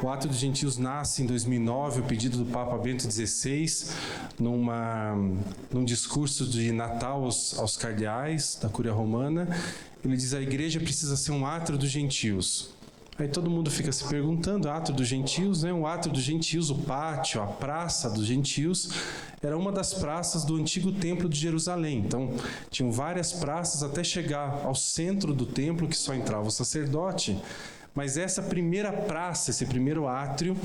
O Átrio dos Gentios nasce em 2009, o pedido do Papa Bento XVI, num discurso de Natal aos cardeais da Cúria Romana. Ele diz: a igreja precisa ser um átrio dos gentios. Aí todo mundo fica se perguntando, átrio dos gentios, né? O átrio dos gentios, o pátio, a praça dos gentios, era uma das praças do antigo templo de Jerusalém. Então, tinham várias praças até chegar ao centro do templo, que só entrava o sacerdote. Mas essa primeira praça, esse primeiro átrio,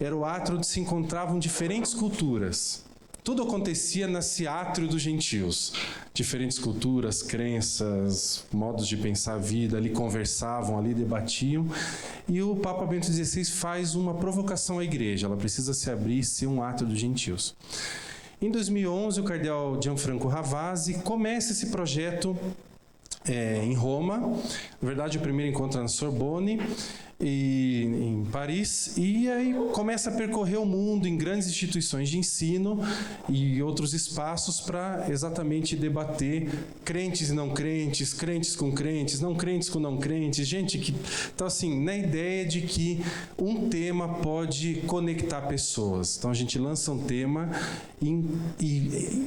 era o átrio onde se encontravam diferentes culturas. Tudo acontecia nesse átrio dos gentios. Diferentes culturas, crenças, modos de pensar a vida, ali conversavam, ali debatiam. E o Papa Bento XVI faz uma provocação à igreja. Ela precisa se abrir e ser um átrio dos gentios. Em 2011, o cardeal Gianfranco Ravasi começa esse projeto em Roma. Na verdade, o primeiro encontro é na Sorbonne, em Paris, e aí começa a percorrer o mundo em grandes instituições de ensino e outros espaços para exatamente debater crentes e não crentes, crentes com crentes, não crentes com não crentes, gente que... Então, assim, na ideia de que um tema pode conectar pessoas. Então, a gente lança um tema e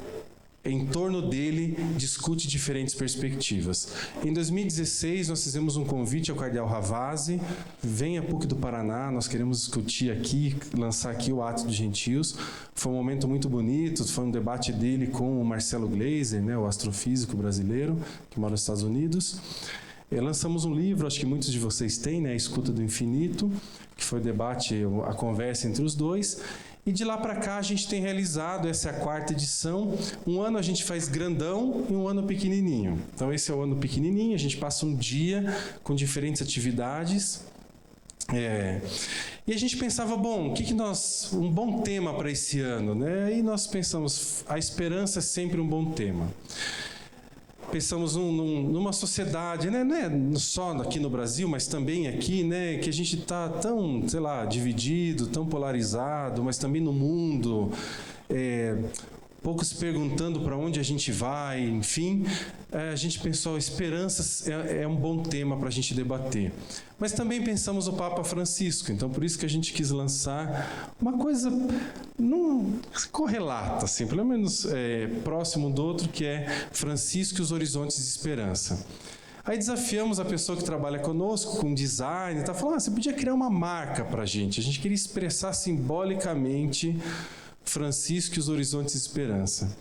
em torno dele, discute diferentes perspectivas. Em 2016, nós fizemos um convite ao cardeal Ravasi: venha a PUC do Paraná, nós queremos discutir aqui, lançar aqui o Átrio dos Gentios. Foi um momento muito bonito, foi um debate dele com o Marcelo Gleiser, né, o astrofísico brasileiro, que mora nos Estados Unidos. Lançamos um livro, acho que muitos de vocês têm, né, A Escuta do Infinito, que foi o debate, a conversa entre os dois. E de lá para cá a gente tem realizado, essa é a 4ª edição. Um ano a gente faz grandão e um ano pequenininho. Então esse é o ano pequenininho, a gente passa um dia com diferentes atividades. E a gente pensava, bom, um bom tema para esse ano, né? E nós pensamos, a esperança é sempre um bom tema. Pensamos numa sociedade, né? Não é só aqui no Brasil, mas também aqui, né? Que a gente está tão, sei lá, dividido, tão polarizado, mas também no mundo, pouco se perguntando para onde a gente vai, enfim. A gente pensou, esperanças é um bom tema para a gente debater. Mas também pensamos o Papa Francisco, então por isso que a gente quis lançar uma coisa não correlata, assim, pelo menos próximo do outro, que é Francisco e os Horizontes de Esperança. Aí desafiamos a pessoa que trabalha conosco, com design, falando, você podia criar uma marca para a gente queria expressar simbolicamente Francisco e os Horizontes de Esperança.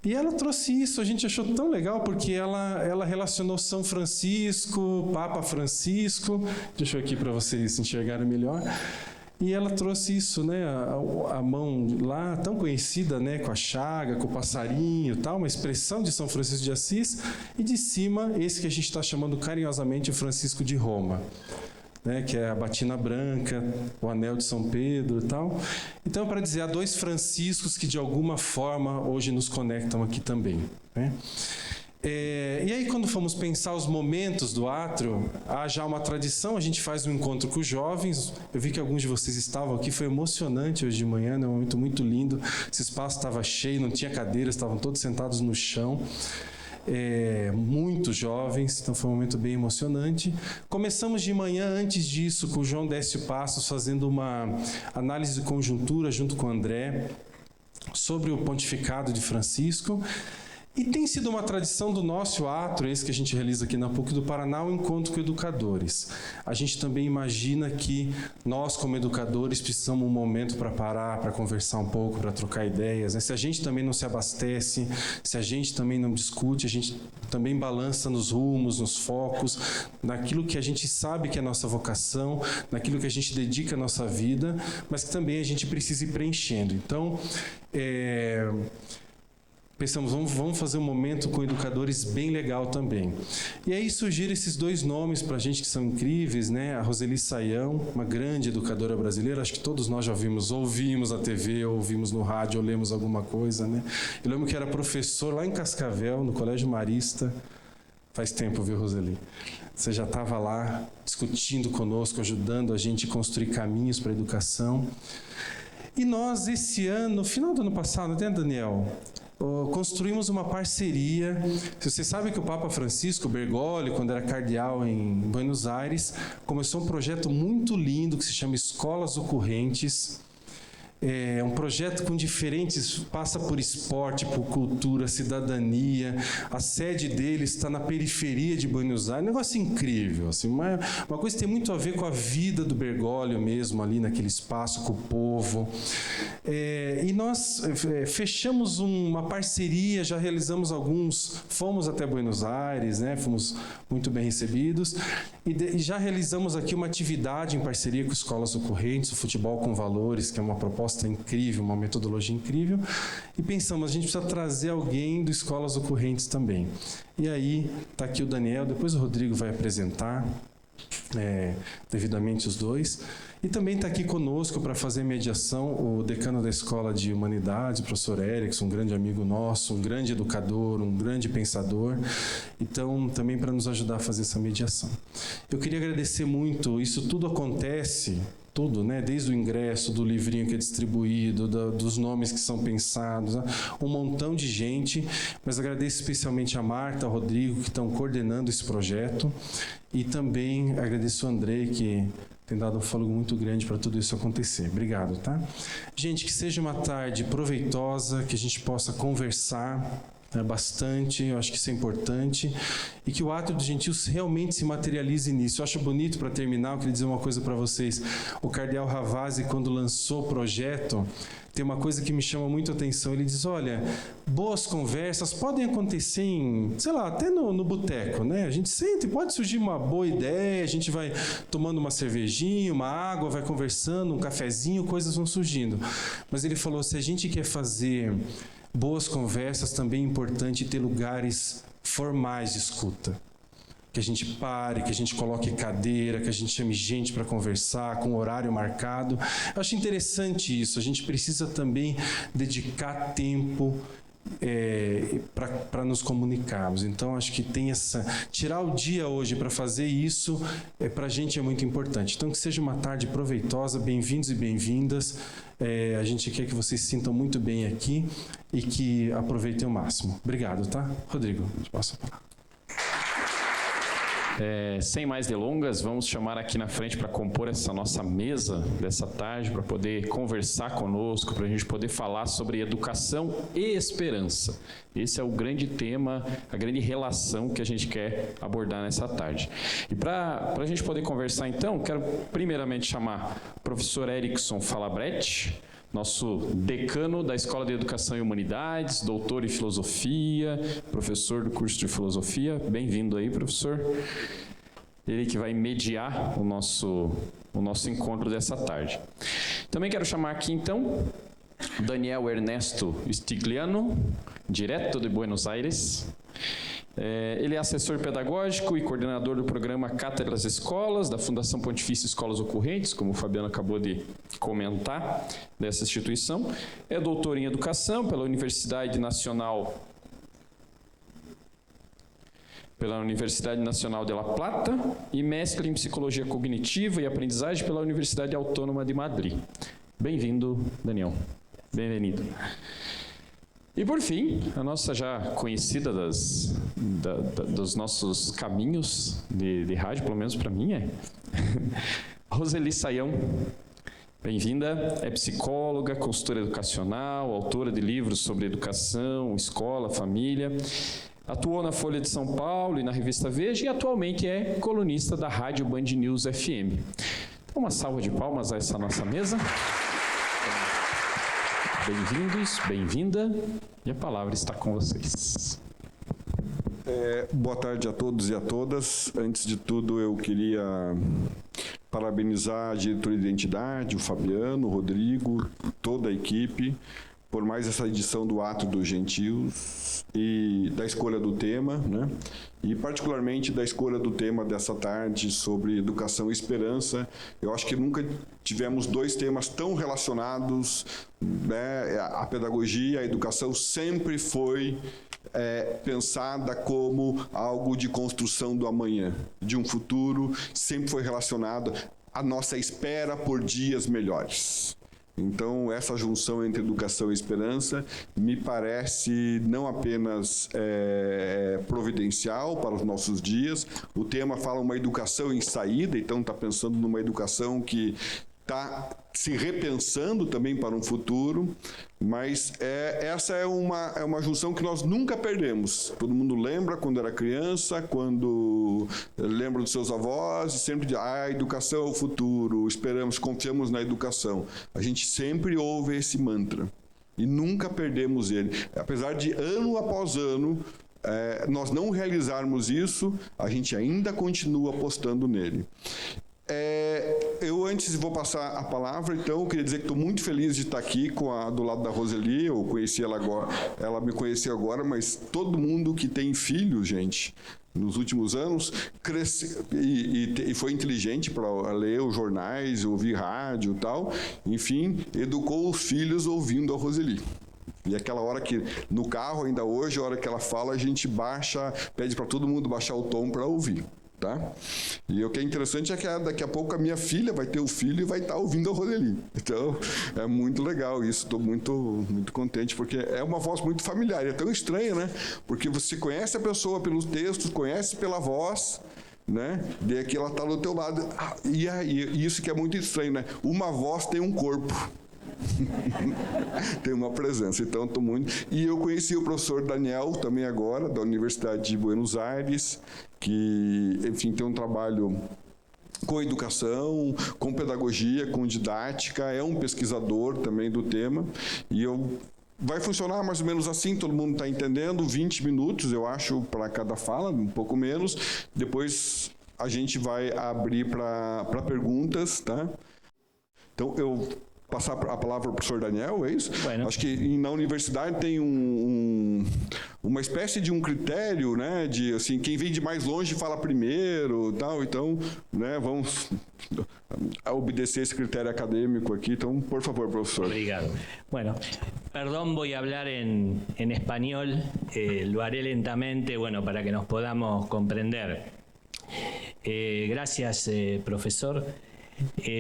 E ela trouxe isso, a gente achou tão legal, porque ela relacionou São Francisco, Papa Francisco, deixa eu aqui para vocês enxergarem melhor, e ela trouxe isso, né, a mão lá, tão conhecida, né, com a chaga, com o passarinho, tal, uma expressão de São Francisco de Assis, e de cima, esse que a gente está chamando carinhosamente o Francisco de Roma, né, que é a batina branca, o anel de São Pedro e tal. Então, para dizer, há 2 Franciscos que de alguma forma hoje nos conectam aqui também, né? E aí, quando fomos pensar os momentos do átrio, há já uma tradição, a gente faz um encontro com os jovens. Eu vi que alguns de vocês estavam aqui, foi emocionante hoje de manhã, né? Um momento muito lindo. Esse espaço estava cheio, não tinha cadeiras, estavam todos sentados no chão. Muito jovens, então foi um momento bem emocionante. Começamos de manhã, antes disso, com o João Décio Passos, fazendo uma análise de conjuntura junto com o André, sobre o pontificado de Francisco. E tem sido uma tradição do nosso átrio, esse que a gente realiza aqui na PUC do Paraná, o encontro com educadores. A gente também imagina que nós, como educadores, precisamos de um momento para parar, para conversar um pouco, para trocar ideias, né? Se a gente também não se abastece, se a gente também não discute, a gente também balança nos rumos, nos focos, naquilo que a gente sabe que é a nossa vocação, naquilo que a gente dedica a nossa vida, mas que também a gente precisa ir preenchendo. Então, pensamos, vamos fazer um momento com educadores bem legal também. E aí surgiram esses 2 nomes para a gente que são incríveis, né? A Roseli Saião, uma grande educadora brasileira, acho que todos nós já ouvimos na TV, ouvimos no rádio, ou lemos alguma coisa, né? Eu lembro que era professor lá em Cascavel, no Colégio Marista. Faz tempo, viu, Roseli? Você já estava lá discutindo conosco, ajudando a gente a construir caminhos para a educação. E nós, esse ano, no final do ano passado, né, Daniel? construímos uma parceria. Você sabe que o Papa Francisco Bergoglio, quando era cardeal em Buenos Aires, começou um projeto muito lindo que se chama Escolas Ocorrentes. É um projeto com diferentes, passa por esporte, por cultura, cidadania. A sede dele está na periferia de Buenos Aires. Um negócio incrível, assim, uma coisa que tem muito a ver com a vida do Bergoglio mesmo, ali naquele espaço, com o povo. E nós fechamos uma parceria, já realizamos alguns, fomos até Buenos Aires, né, fomos muito bem recebidos, e já realizamos aqui uma atividade em parceria com Escolas Ocorrentes, o Futebol com Valores, que é uma proposta incrível, uma metodologia incrível, e pensamos, a gente precisa trazer alguém do Escolas Ocorrentes também. E aí, está aqui o Daniel, depois o Rodrigo vai apresentar devidamente os dois, e também está aqui conosco para fazer mediação o decano da Escola de Humanidades, o professor Erickson, um grande amigo nosso, um grande educador, um grande pensador, então também para nos ajudar a fazer essa mediação. Eu queria agradecer muito, isso tudo acontece, tudo, né? Desde o ingresso, do livrinho que é distribuído, dos nomes que são pensados, né? Um montão de gente, mas agradeço especialmente a Marta, ao Rodrigo, que estão coordenando esse projeto, e também agradeço ao Andrei, que tem dado um fôlego muito grande para tudo isso acontecer. Obrigado, tá? Gente, que seja uma tarde proveitosa, que a gente possa conversar bastante, eu acho que isso é importante, e que o ato dos gentios realmente se materialize nisso. Eu acho bonito, para terminar, eu queria dizer uma coisa para vocês. O cardeal Ravasi, quando lançou o projeto, tem uma coisa que me chama muito a atenção. Ele diz, olha, boas conversas podem acontecer em, sei lá, até no boteco, né? A gente senta e pode surgir uma boa ideia, a gente vai tomando uma cervejinha, uma água, vai conversando, um cafezinho, coisas vão surgindo. Mas ele falou, se a gente quer fazer boas conversas, também é importante ter lugares formais de escuta. Que a gente pare, que a gente coloque cadeira, que a gente chame gente para conversar, com horário marcado. Eu acho interessante isso. A gente precisa também dedicar tempo para nos comunicarmos. Então, acho que tem tirar o dia hoje para fazer isso, para a gente é muito importante. Então, que seja uma tarde proveitosa, bem-vindos e bem-vindas. A gente quer que vocês se sintam muito bem aqui e que aproveitem o máximo. Obrigado, tá? Rodrigo, te passo a palavra. Sem mais delongas, vamos chamar aqui na frente para compor essa nossa mesa dessa tarde, para poder conversar conosco, para a gente poder falar sobre educação e esperança. Esse é o grande tema, a grande relação que a gente quer abordar nessa tarde. E para a gente poder conversar, então, quero primeiramente chamar o professor Erickson Falabretti, nosso decano da Escola de Educação e Humanidades, doutor em Filosofia, professor do curso de Filosofia. Bem-vindo aí, professor. Ele que vai mediar o nosso encontro dessa tarde. Também quero chamar aqui, então, Daniel Ernesto Stigliano, direto de Buenos Aires. Ele é assessor pedagógico e coordenador do programa Cátedras Escolas, da Fundação Pontifícia Escolas Ocorrentes, como o Fabiano acabou de comentar, dessa instituição. É doutor em Educação pela Universidade Nacional de La Plata e mestre em Psicologia Cognitiva e Aprendizagem pela Universidade Autônoma de Madrid. Bem-vindo, Daniel. Bem-vindo. E, por fim, a nossa já conhecida dos nossos caminhos de rádio, pelo menos para mim, Roseli Saião. Bem-vinda, é psicóloga, consultora educacional, autora de livros sobre educação, escola, família. Atuou na Folha de São Paulo e na Revista Veja e atualmente é colunista da Rádio Band News FM. Então, uma salva de palmas a essa nossa mesa. Bem-vindos, bem-vinda, e a palavra está com vocês. Boa tarde a todos e a todas. Antes de tudo, eu queria parabenizar a diretoria de identidade, o Fabiano, o Rodrigo, toda a equipe, por mais essa edição do Ato dos Gentios e da escolha do tema, né? E particularmente da escolha do tema dessa tarde sobre educação e esperança. Eu acho que nunca tivemos dois temas tão relacionados, né? A pedagogia, a educação sempre foi pensada como algo de construção do amanhã, de um futuro, sempre foi relacionado à nossa espera por dias melhores. Então, essa junção entre educação e esperança me parece não apenas providencial para os nossos dias. O tema fala uma educação em saída, então está pensando numa educação que está se repensando também para um futuro, mas essa é uma junção que nós nunca perdemos. Todo mundo lembra quando era criança, quando lembra dos seus avós, e sempre diz, a educação é o futuro, esperamos, confiamos na educação. A gente sempre ouve esse mantra e nunca perdemos ele. Apesar de ano após ano, nós não realizarmos isso, a gente ainda continua apostando nele. Eu antes vou passar a palavra, então eu queria dizer que estou muito feliz de estar aqui do lado da Roseli. Eu conheci ela agora, ela me conheceu agora, mas todo mundo que tem filho, gente, nos últimos anos, cresceu e foi inteligente para ler os jornais, ouvir rádio e tal, enfim, educou os filhos ouvindo a Roseli. E aquela hora que, no carro, ainda hoje, a hora que ela fala, a gente pede para todo mundo baixar o tom para ouvir. Tá? E o que é interessante é que daqui a pouco a minha filha vai ter o filho e vai estar ouvindo a Roseli. Então, é muito legal isso. Estou muito, muito contente, porque é uma voz muito familiar. É tão estranha, né? Porque você conhece a pessoa pelos textos, conhece pela voz, né? E aqui ela está do teu lado. E isso que é muito estranho, né? Uma voz tem um corpo. Tem uma presença, então estou muito... E eu conheci o professor Daniel também agora, da Universidade de Buenos Aires, que, enfim, tem um trabalho com educação, com pedagogia, com didática, é um pesquisador também do tema, e vai funcionar mais ou menos assim, todo mundo está entendendo, 20 minutos, eu acho, para cada fala, um pouco menos, depois a gente vai abrir para perguntas, tá? Então, eu... passar a palavra ao professor Daniel, é isso? Bueno. Acho que na universidade tem uma espécie de um critério, né, de assim, quem vem de mais longe fala primeiro, tal, então, né, vamos obedecer esse critério acadêmico aqui, então, por favor, professor. Obrigado. Bueno, perdón, voy a hablar en español, lo haré lentamente, bueno, para que nos podamos comprender. Gracias, profesor.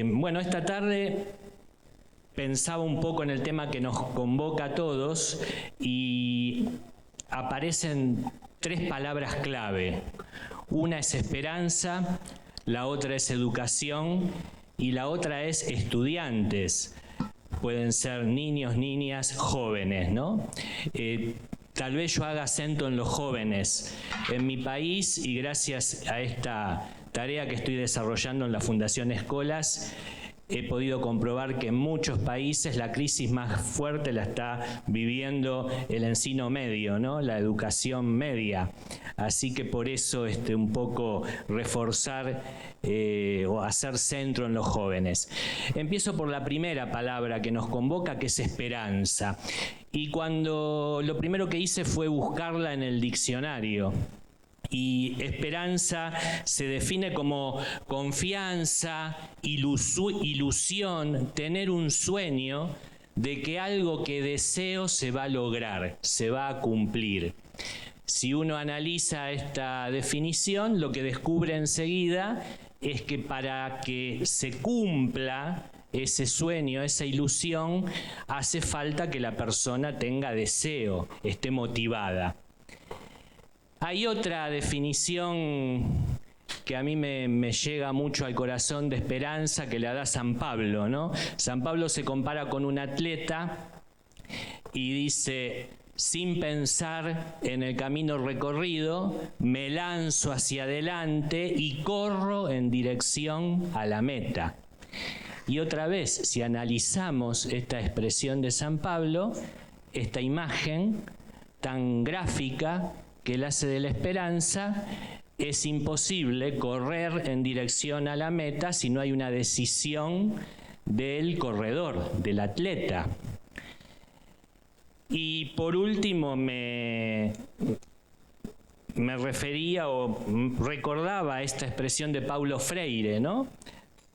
Bueno, esta tarde pensaba un poco en el tema que nos convoca a todos y aparecen tres palabras clave. Una es esperanza, la otra es educación y la otra es estudiantes. Pueden ser niños, niñas, jóvenes, ¿no? Tal vez yo haga acento en los jóvenes. En mi país, y gracias a esta tarea que estoy desarrollando en la Fundación Escolas, he podido comprobar que en muchos países la crisis más fuerte la está viviendo el encino medio, ¿no? La educación media. Así que por eso un poco reforzar o hacer centro en los jóvenes. Empiezo por la primera palabra que nos convoca, que es esperanza. Y lo primero que hice fue buscarla en el diccionario. Y esperanza se define como confianza, ilusión, tener un sueño de que algo que deseo se va a lograr, se va a cumplir. Si uno analiza esta definición, lo que descubre enseguida es que para que se cumpla ese sueño, esa ilusión, hace falta que la persona tenga deseo, esté motivada. Hay otra definición que a mí me llega mucho al corazón de esperanza, que la da San Pablo, ¿no? San Pablo se compara con un atleta y dice: sin pensar en el camino recorrido, me lanzo hacia adelante y corro en dirección a la meta. Y otra vez, si analizamos esta expresión de San Pablo, esta imagen tan gráfica que él hace de la esperanza, es imposible correr en dirección a la meta si no hay una decisión del corredor, del atleta. Y por último me refería o recordaba esta expresión de Paulo Freire, ¿no?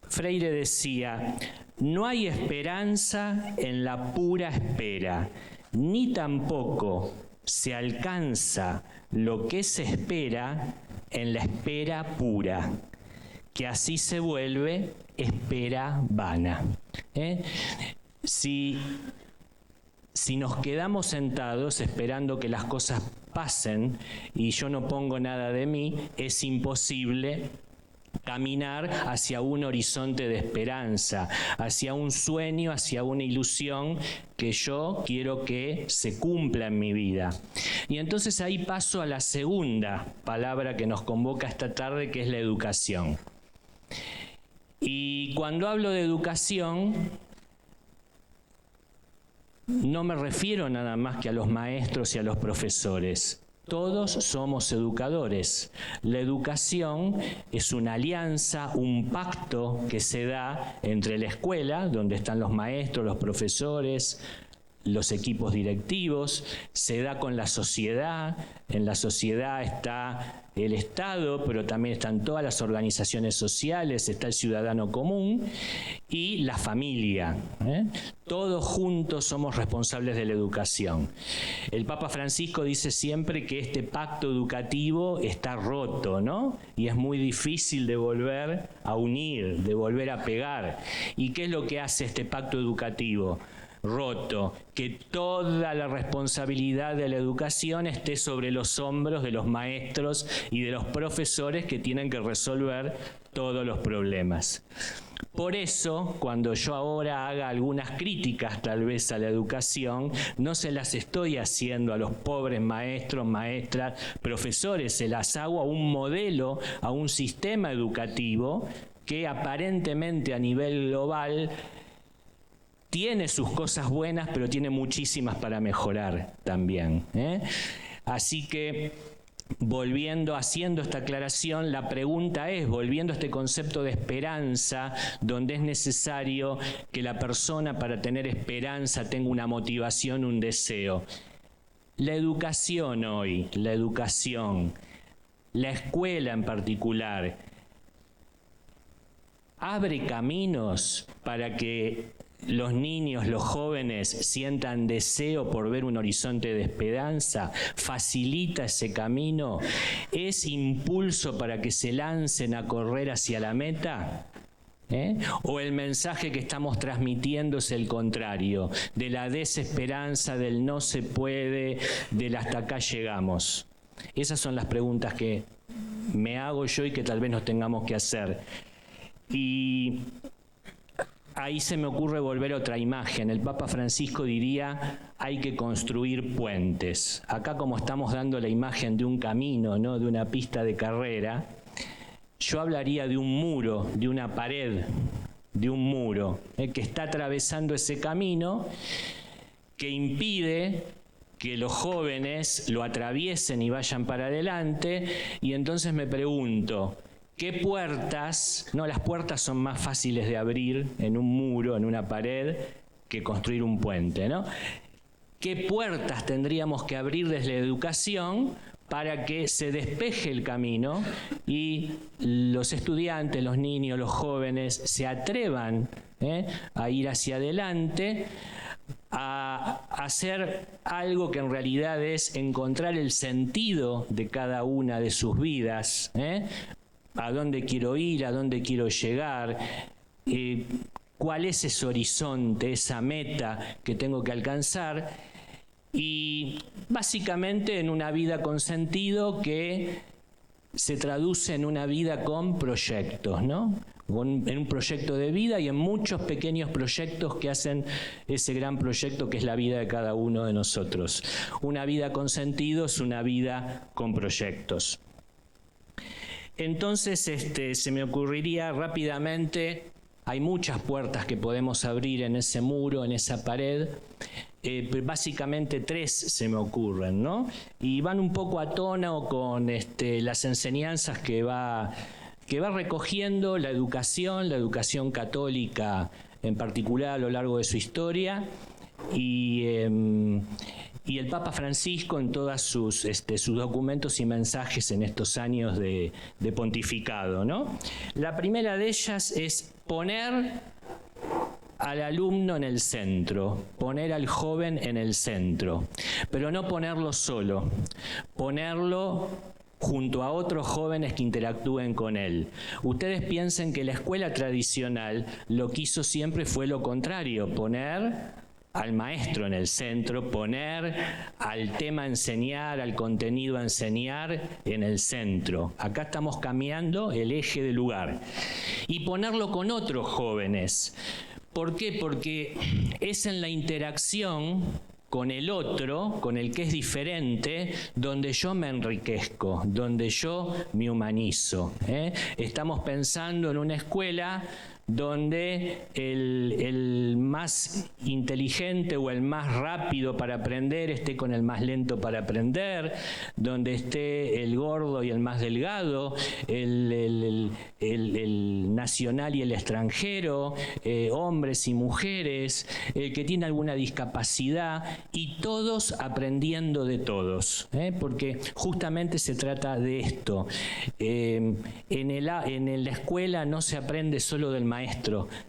Freire decía: no hay esperanza en la pura espera, ni tampoco se alcanza lo que se espera en la espera pura, que así se vuelve espera vana. Si nos quedamos sentados esperando que las cosas pasen y yo no pongo nada de mí, es imposible caminar hacia un horizonte de esperanza, hacia un sueño, hacia una ilusión que yo quiero que se cumpla en mi vida. Y entonces ahí paso a la segunda palabra que nos convoca esta tarde, que es la educación. Y cuando hablo de educación, no me refiero nada más que a los maestros y a los profesores. Todos somos educadores. La educación es una alianza, un pacto que se da entre la escuela, donde están los maestros, los profesores, los equipos directivos, se da con la sociedad. En la sociedad está el Estado, pero también están todas las organizaciones sociales, está el ciudadano común y la familia. Todos juntos somos responsables de la educación. El Papa Francisco dice siempre que este pacto educativo está roto, ¿no? Y es muy difícil de volver a unir, de volver a pegar. ¿Y qué es lo que hace este pacto educativo roto? Que toda la responsabilidad de la educación esté sobre los hombros de los maestros y de los profesores, que tienen que resolver todos los problemas. Por eso, cuando yo ahora haga algunas críticas tal vez a la educación, no se las estoy haciendo a los pobres maestros, maestras, profesores, se las hago a un modelo, a un sistema educativo que aparentemente a nivel global tiene sus cosas buenas, pero tiene muchísimas para mejorar también. Así que, haciendo esta aclaración, la pregunta es, volviendo a este concepto de esperanza, donde es necesario que la persona, para tener esperanza, tenga una motivación, un deseo. La educación hoy, la escuela en particular, abre caminos para que los niños, los jóvenes sientan deseo por ver un horizonte de esperanza, facilita ese camino, es impulso para que se lancen a correr hacia la meta. ¿O el mensaje que estamos transmitiendo es el contrario, de la desesperanza, del no se puede, del hasta acá llegamos? Esas son las preguntas que me hago yo y que tal vez nos tengamos que hacer. Y ahí se me ocurre volver a otra imagen. El Papa Francisco diría, hay que construir puentes. Acá, como estamos dando la imagen de un camino, ¿no?, de una pista de carrera, yo hablaría de un muro, de una pared, de un muro, que está atravesando ese camino, que impide que los jóvenes lo atraviesen y vayan para adelante. Y entonces me pregunto, ¿qué puertas? No, las puertas son más fáciles de abrir en un muro, en una pared, que construir un puente, ¿no? ¿Qué puertas tendríamos que abrir desde la educación para que se despeje el camino y los estudiantes, los niños, los jóvenes se atrevan a ir hacia adelante, a hacer algo que en realidad es encontrar el sentido de cada una de sus vidas, a dónde quiero ir, a dónde quiero llegar, cuál es ese horizonte, esa meta que tengo que alcanzar, y básicamente en una vida con sentido que se traduce en una vida con proyectos, ¿no? En un proyecto de vida y en muchos pequeños proyectos que hacen ese gran proyecto que es la vida de cada uno de nosotros. Una vida con sentido es una vida con proyectos. Entonces se me ocurriría rápidamente, hay muchas puertas que podemos abrir en ese muro, en esa pared, básicamente 3 se me ocurren, ¿no? Y van un poco a tono con las enseñanzas que va recogiendo la educación católica en particular a lo largo de su historia, y el Papa Francisco en todos sus documentos y mensajes en estos años de pontificado, ¿no? La primera de ellas es poner al alumno en el centro, poner al joven en el centro, pero no ponerlo solo, ponerlo junto a otros jóvenes que interactúen con él. Ustedes piensen que la escuela tradicional lo que hizo siempre fue lo contrario, poner al maestro en el centro, poner al tema a enseñar, al contenido a enseñar en el centro. Acá estamos cambiando el eje del lugar. Y ponerlo con otros jóvenes. ¿Por qué? Porque es en la interacción con el otro, con el que es diferente, donde yo me enriquezco, donde yo me humanizo. Estamos pensando en una escuela donde el más inteligente o el más rápido para aprender esté con el más lento para aprender, donde esté el gordo y el más delgado, el nacional y el extranjero, hombres y mujeres, el que tiene alguna discapacidad, y todos aprendiendo de todos, porque justamente se trata de esto. En la escuela no se aprende solo del maestro,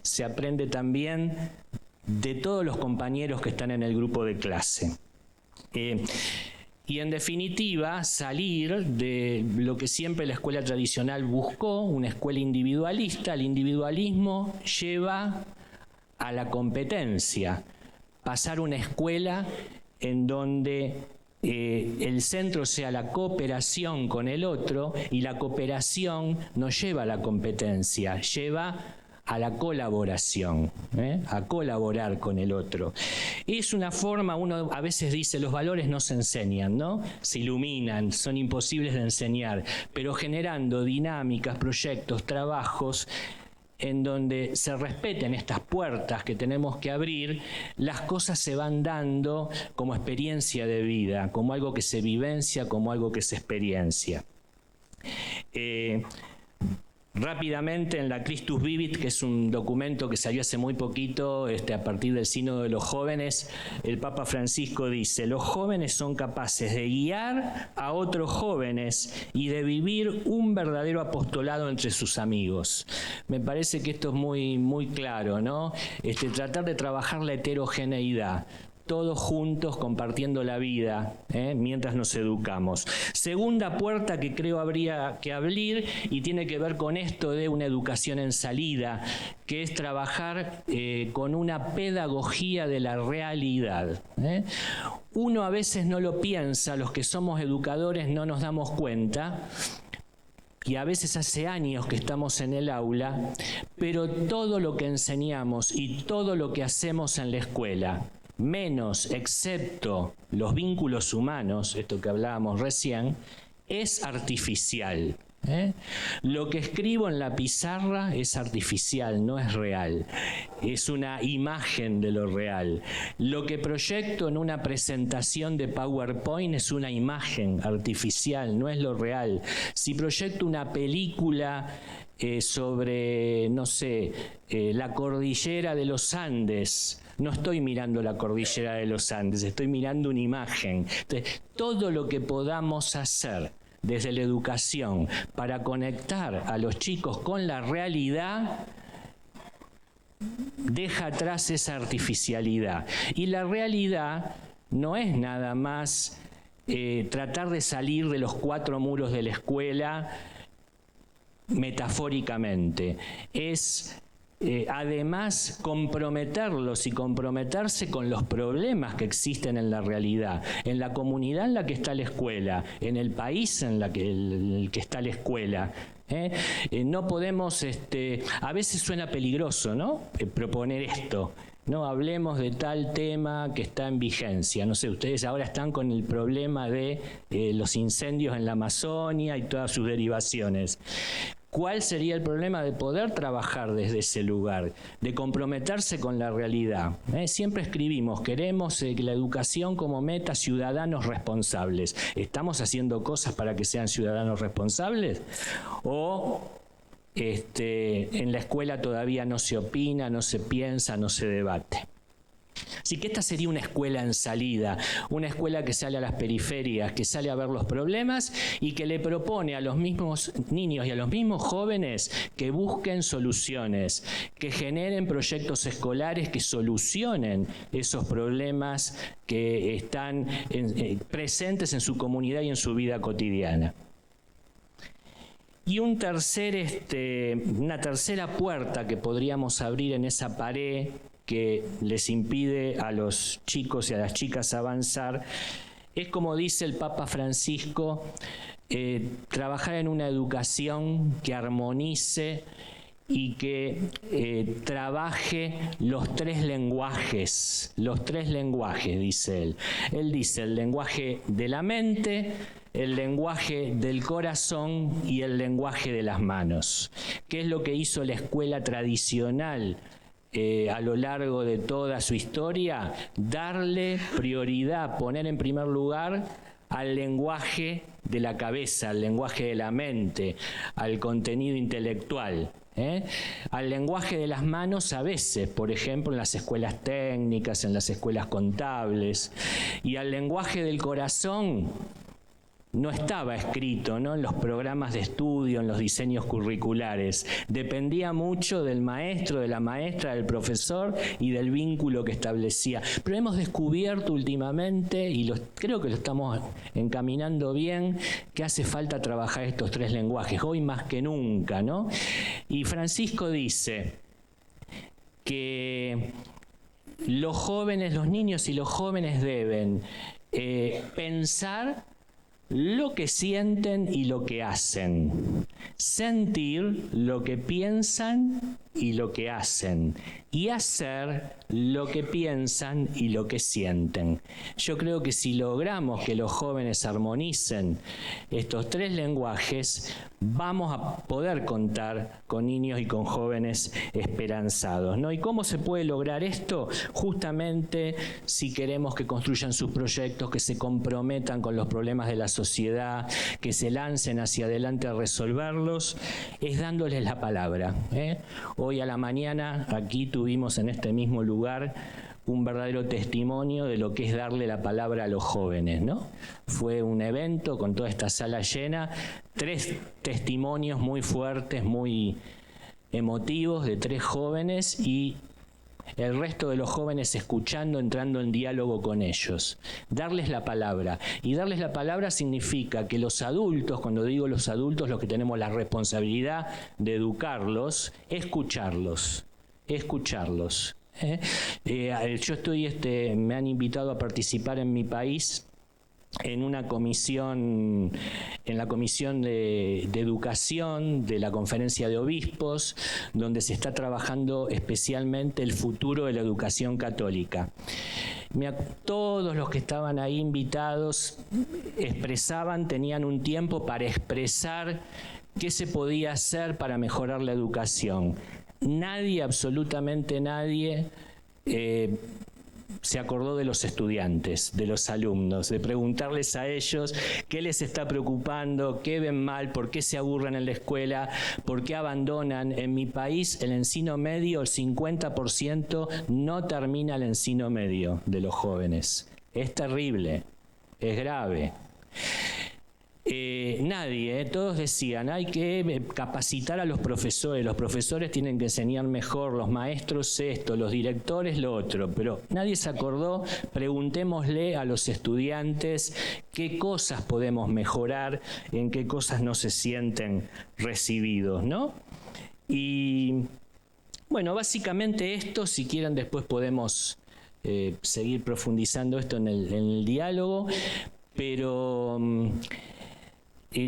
se aprende también de todos los compañeros que están en el grupo de clase. Y en definitiva, salir de lo que siempre la escuela tradicional buscó, una escuela individualista. El individualismo lleva a la competencia, pasar una escuela en donde el centro sea la cooperación con el otro, y la cooperación no lleva a la competencia, lleva a la colaboración, a colaborar con el otro. Es una forma, uno a veces dice, los valores no se enseñan, ¿no? Se iluminan, son imposibles de enseñar, pero generando dinámicas, proyectos, trabajos, en donde se respeten estas puertas que tenemos que abrir, las cosas se van dando como experiencia de vida, como algo que se vivencia, como algo que se experiencia. Rápidamente, en la Christus Vivit, que es un documento que salió hace muy poquito a partir del Sínodo de los Jóvenes, el Papa Francisco dice: los jóvenes son capaces de guiar a otros jóvenes y de vivir un verdadero apostolado entre sus amigos. Me parece que esto es muy claro, ¿no? Tratar de trabajar la heterogeneidad, todos juntos compartiendo la vida, mientras nos educamos. Segunda puerta que creo habría que abrir, y tiene que ver con esto de una educación en salida, que es trabajar con una pedagogía de la realidad. Uno a veces no lo piensa, los que somos educadores no nos damos cuenta, y a veces hace años que estamos en el aula, pero todo lo que enseñamos y todo lo que hacemos en la escuela, menos, excepto los vínculos humanos, esto que hablábamos recién, es artificial. Lo que escribo en la pizarra es artificial, no es real. Es una imagen de lo real. Lo que proyecto en una presentación de PowerPoint es una imagen artificial, no es lo real. Si proyecto una película sobre, no sé, la cordillera de los Andes, no estoy mirando la cordillera de los Andes, estoy mirando una imagen. Entonces, todo lo que podamos hacer desde la educación para conectar a los chicos con la realidad deja atrás esa artificialidad. Y la realidad no es nada más tratar de salir de los 4 muros de la escuela metafóricamente. Es además comprometerlos y comprometerse con los problemas que existen en la realidad, en la comunidad en la que está la escuela, en el país en el que está la escuela. No podemos, a veces suena peligroso, ¿no? Proponer esto. No hablemos de tal tema que está en vigencia. No sé, ustedes ahora están con el problema de los incendios en la Amazonia y todas sus derivaciones. ¿Cuál sería el problema de poder trabajar desde ese lugar, de comprometerse con la realidad? Siempre escribimos, queremos la educación como meta, ciudadanos responsables. ¿Estamos haciendo cosas para que sean ciudadanos responsables? ¿O en la escuela todavía no se opina, no se piensa, no se debate? Así que esta sería una escuela en salida, una escuela que sale a las periferias, que sale a ver los problemas y que le propone a los mismos niños y a los mismos jóvenes que busquen soluciones, que generen proyectos escolares que solucionen esos problemas que están presentes en su comunidad y en su vida cotidiana. Y una tercera puerta que podríamos abrir en esa pared que les impide a los chicos y a las chicas avanzar, es, como dice el Papa Francisco, trabajar en una educación que armonice y que trabaje los tres lenguajes, dice él. Él dice el lenguaje de la mente, el lenguaje del corazón y el lenguaje de las manos. ¿Qué es lo que hizo la escuela tradicional a lo largo de toda su historia? Darle prioridad, poner en primer lugar al lenguaje de la cabeza, al lenguaje de la mente, al contenido intelectual. Al lenguaje de las manos a veces, por ejemplo, en las escuelas técnicas, en las escuelas contables, y al lenguaje del corazón no estaba escrito, ¿no?, en los programas de estudio, en los diseños curriculares. Dependía mucho del maestro, de la maestra, del profesor y del vínculo que establecía. Pero hemos descubierto últimamente, y creo que lo estamos encaminando bien, que hace falta trabajar estos tres lenguajes, hoy más que nunca, ¿no? Y Francisco dice que los jóvenes, los niños y los jóvenes deben pensar lo que sienten y lo que hacen, sentir lo que piensan y lo que hacen, y hacer lo que piensan y lo que sienten. Yo creo que si logramos que los jóvenes armonicen estos tres lenguajes, vamos a poder contar con niños y con jóvenes esperanzados, ¿no? ¿Y cómo se puede lograr esto? Justamente si queremos que construyan sus proyectos, que se comprometan con los problemas de la sociedad, que se lancen hacia adelante a resolverlos, es dándoles la palabra. Hoy a la mañana aquí tuvimos en este mismo lugar un verdadero testimonio de lo que es darle la palabra a los jóvenes, ¿no? Fue un evento con toda esta sala llena, 3 testimonios muy fuertes, muy emotivos de 3 jóvenes y el resto de los jóvenes escuchando, entrando en diálogo con ellos. Darles la palabra. Y darles la palabra significa que los adultos, cuando digo los adultos, los que tenemos la responsabilidad de educarlos, escucharlos. Yo estoy, me han invitado a participar en mi país en una comisión, en la comisión de educación de la Conferencia de Obispos, donde se está trabajando especialmente el futuro de la educación católica. Todos los que estaban ahí invitados tenían un tiempo para expresar qué se podía hacer para mejorar la educación. Nadie, absolutamente nadie, se acordó de los estudiantes, de los alumnos, de preguntarles a ellos qué les está preocupando, qué ven mal, por qué se aburren en la escuela, por qué abandonan. En mi país, el encino medio, el 50% no termina el encino medio de los jóvenes. Es terrible, es grave. Nadie, todos decían, hay que capacitar a los profesores tienen que enseñar mejor, los maestros esto, los directores lo otro, pero nadie se acordó. Preguntémosle a los estudiantes qué cosas podemos mejorar, en qué cosas no se sienten recibidos, ¿no? Y bueno, básicamente esto, si quieren después podemos seguir profundizando esto en el diálogo, pero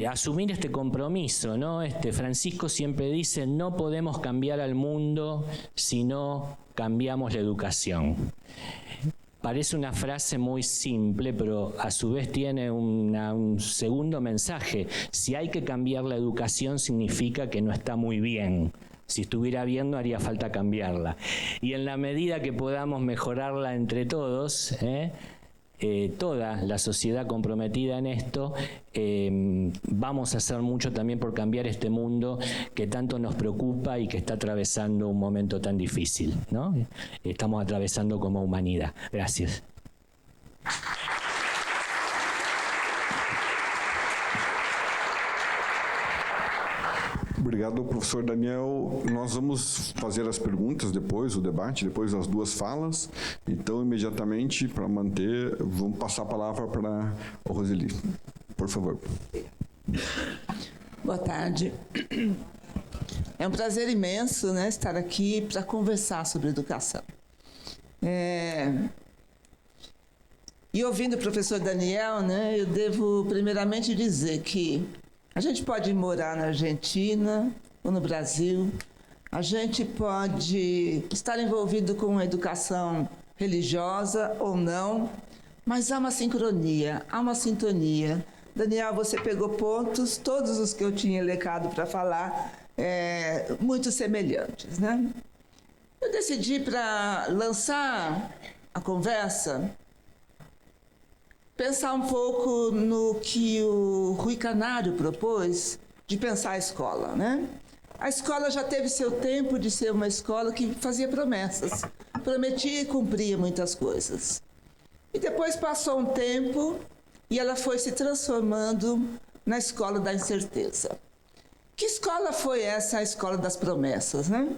asumir este compromiso, ¿no? Francisco siempre dice, no podemos cambiar al mundo si no cambiamos la educación. Parece una frase muy simple, pero a su vez tiene un segundo mensaje. Si hay que cambiar la educación, significa que no está muy bien. Si estuviera bien, no haría falta cambiarla. Y en la medida que podamos mejorarla entre todos, toda la sociedad comprometida en esto, vamos a hacer mucho también por cambiar este mundo que tanto nos preocupa y que está atravesando un momento tan difícil, ¿no? Estamos atravesando como humanidad. Gracias. Obrigado, professor Daniel. Nós vamos fazer as perguntas depois, o debate, depois das 2 falas. Então, imediatamente, para manter, vamos passar a palavra para o Roseli. Por favor. Boa tarde. É um prazer imenso, né, estar aqui para conversar sobre educação. E ouvindo o professor Daniel, né, eu devo primeiramente dizer que a gente pode morar na Argentina ou no Brasil, a gente pode estar envolvido com a educação religiosa ou não, mas há uma sincronia, há uma sintonia. Daniel, você pegou pontos, todos os que eu tinha elecado para falar, muito semelhantes, né? Eu decidi, para lançar a conversa, pensar um pouco no que o Rui Canário propôs de pensar a escola, né? A escola já teve seu tempo de ser uma escola que fazia promessas, prometia e cumpria muitas coisas. E depois passou um tempo e ela foi se transformando na escola da incerteza. Que escola foi essa, a escola das promessas, né?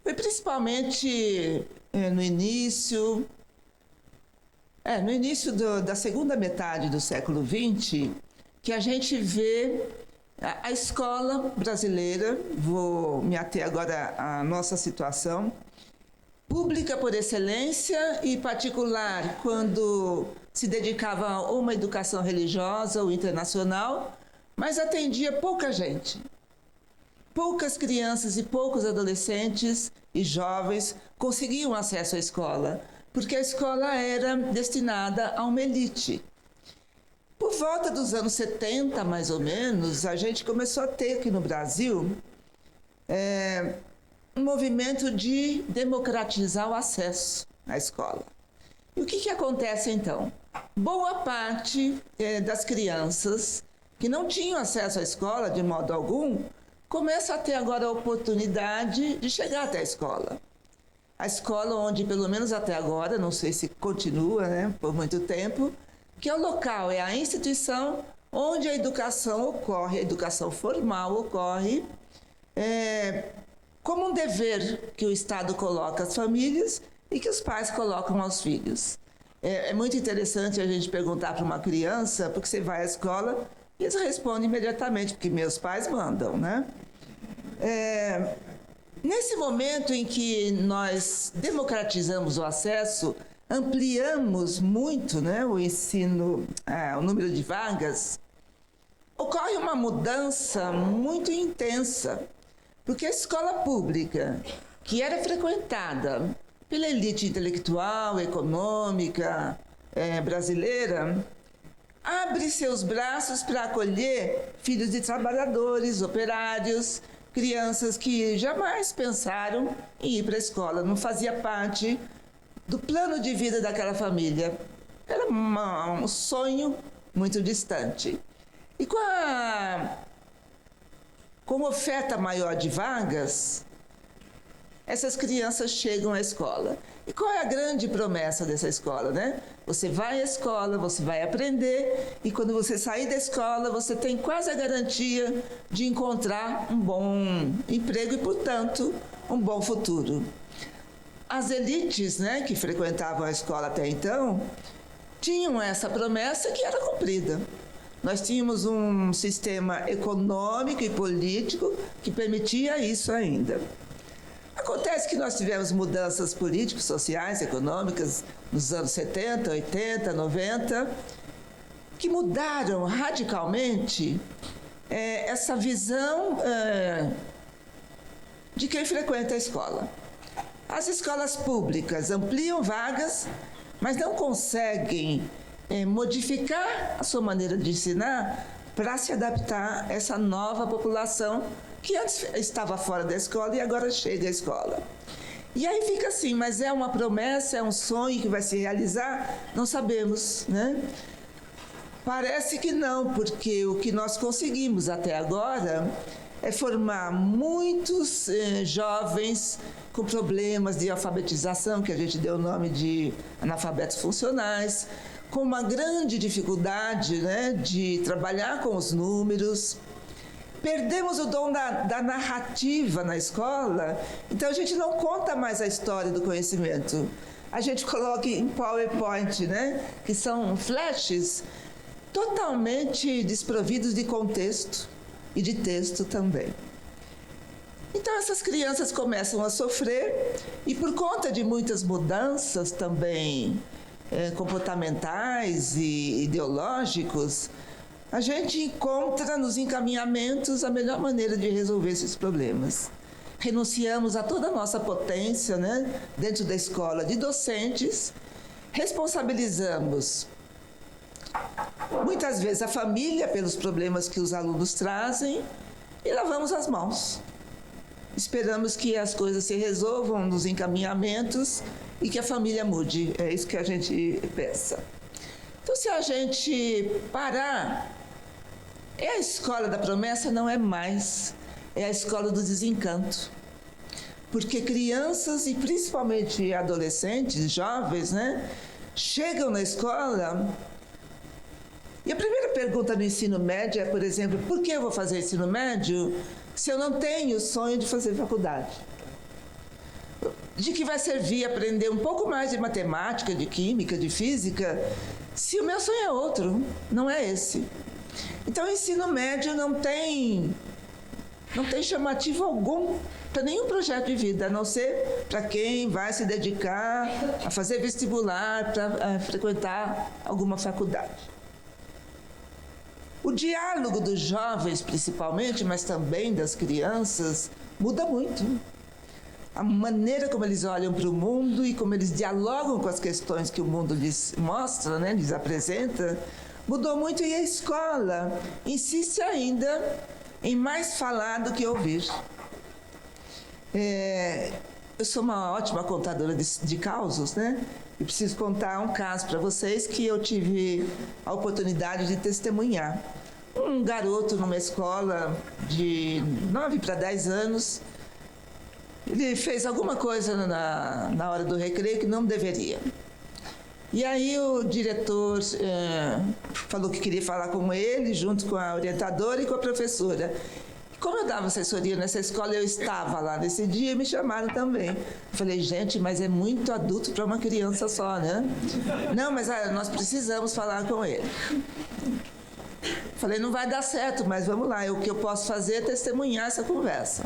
Foi principalmente no início da segunda metade do século XX que a gente vê a escola brasileira, vou me ater agora à nossa situação, pública por excelência e particular quando se dedicava a uma educação religiosa ou internacional, mas atendia pouca gente. Poucas crianças e poucos adolescentes e jovens conseguiam acesso à escola, porque a escola era destinada a uma elite. Por volta dos anos 70, mais ou menos, a gente começou a ter aqui no Brasil um movimento de democratizar o acesso à escola. E o que acontece então? Boa parte das crianças que não tinham acesso à escola de modo algum, começa a ter agora a oportunidade de chegar até a escola. A escola onde, pelo menos até agora, não sei se continua, né, por muito tempo, que é o local, é a instituição onde a educação ocorre, a educação formal ocorre, como um dever que o Estado coloca às famílias e que os pais colocam aos filhos. É muito interessante a gente perguntar para uma criança, porque você vai à escola, e eles respondem imediatamente, porque meus pais mandam, né? Nesse momento em que nós democratizamos o acesso, ampliamos muito, né, o ensino, o número de vagas, ocorre uma mudança muito intensa, porque a escola pública, que era frequentada pela elite intelectual, econômica brasileira, abre seus braços para acolher filhos de trabalhadores, operários, crianças que jamais pensaram em ir para a escola, não fazia parte do plano de vida daquela família. Era um sonho muito distante. E com uma oferta maior de vagas, essas crianças chegam à escola. E qual é a grande promessa dessa escola, né? Você vai à escola, você vai aprender, e quando você sair da escola, você tem quase a garantia de encontrar um bom emprego e, portanto, um bom futuro. As elites, né, que frequentavam a escola até então, tinham essa promessa que era cumprida. Nós tínhamos um sistema econômico e político que permitia isso ainda. Acontece que nós tivemos mudanças políticas, sociais, econômicas nos anos 70, 80, 90, que mudaram radicalmente essa visão de quem frequenta a escola. As escolas públicas ampliam vagas, mas não conseguem modificar a sua maneira de ensinar para se adaptar a essa nova população que antes estava fora da escola e agora chega à escola. E aí fica assim, mas é uma promessa, é um sonho que vai se realizar? Não sabemos, né? Parece que não, porque o que nós conseguimos até agora é formar muitos jovens com problemas de alfabetização, que a gente deu o nome de analfabetos funcionais, com uma grande dificuldade, né, de trabalhar com os números. Perdemos o dom da narrativa na escola, então a gente não conta mais a história do conhecimento. A gente coloca em PowerPoint, né, que são flashes totalmente desprovidos de contexto. e de texto também. Então, essas crianças começam a sofrer e, por conta de muitas mudanças também comportamentais e ideológicos, a gente encontra nos encaminhamentos a melhor maneira de resolver esses problemas. Renunciamos a toda a nossa potência, né, dentro da escola de docentes, responsabilizamos muitas vezes a família pelos problemas que os alunos trazem e lavamos as mãos. Esperamos que as coisas se resolvam nos encaminhamentos e que a família mude. É isso que a gente pensa. Então, se a gente parar, a escola da promessa não é mais, é a escola do desencanto. Porque crianças e principalmente adolescentes, jovens, né, chegam na escola e a primeira pergunta no ensino médio é, por exemplo, por que eu vou fazer ensino médio se eu não tenho o sonho de fazer faculdade? De que vai servir aprender um pouco mais de matemática, de química, de física, se o meu sonho é outro, não é esse. Então, o ensino médio não tem chamativo algum para nenhum projeto de vida, a não ser para quem vai se dedicar a fazer vestibular, para frequentar alguma faculdade. O diálogo dos jovens, principalmente, mas também das crianças, muda muito. A maneira como eles olham para o mundo e como eles dialogam com as questões que o mundo lhes mostra, né, lhes apresenta, mudou muito e a escola insiste ainda em mais falar do que ouvir. Eu sou uma ótima contadora de causos, né? Eu preciso contar um caso para vocês que eu tive a oportunidade de testemunhar. Um garoto numa escola de 9 para 10 anos, ele fez alguma coisa na hora do recreio que não deveria. E aí o diretor falou que queria falar com ele, junto com a orientadora e com a professora. Como eu dava assessoria nessa escola, eu estava lá nesse dia e me chamaram também. Eu falei, gente, mas é muito adulto para uma criança só, né? Não, mas nós precisamos falar com ele. Falei, não vai dar certo, mas vamos lá. O que eu posso fazer é testemunhar essa conversa.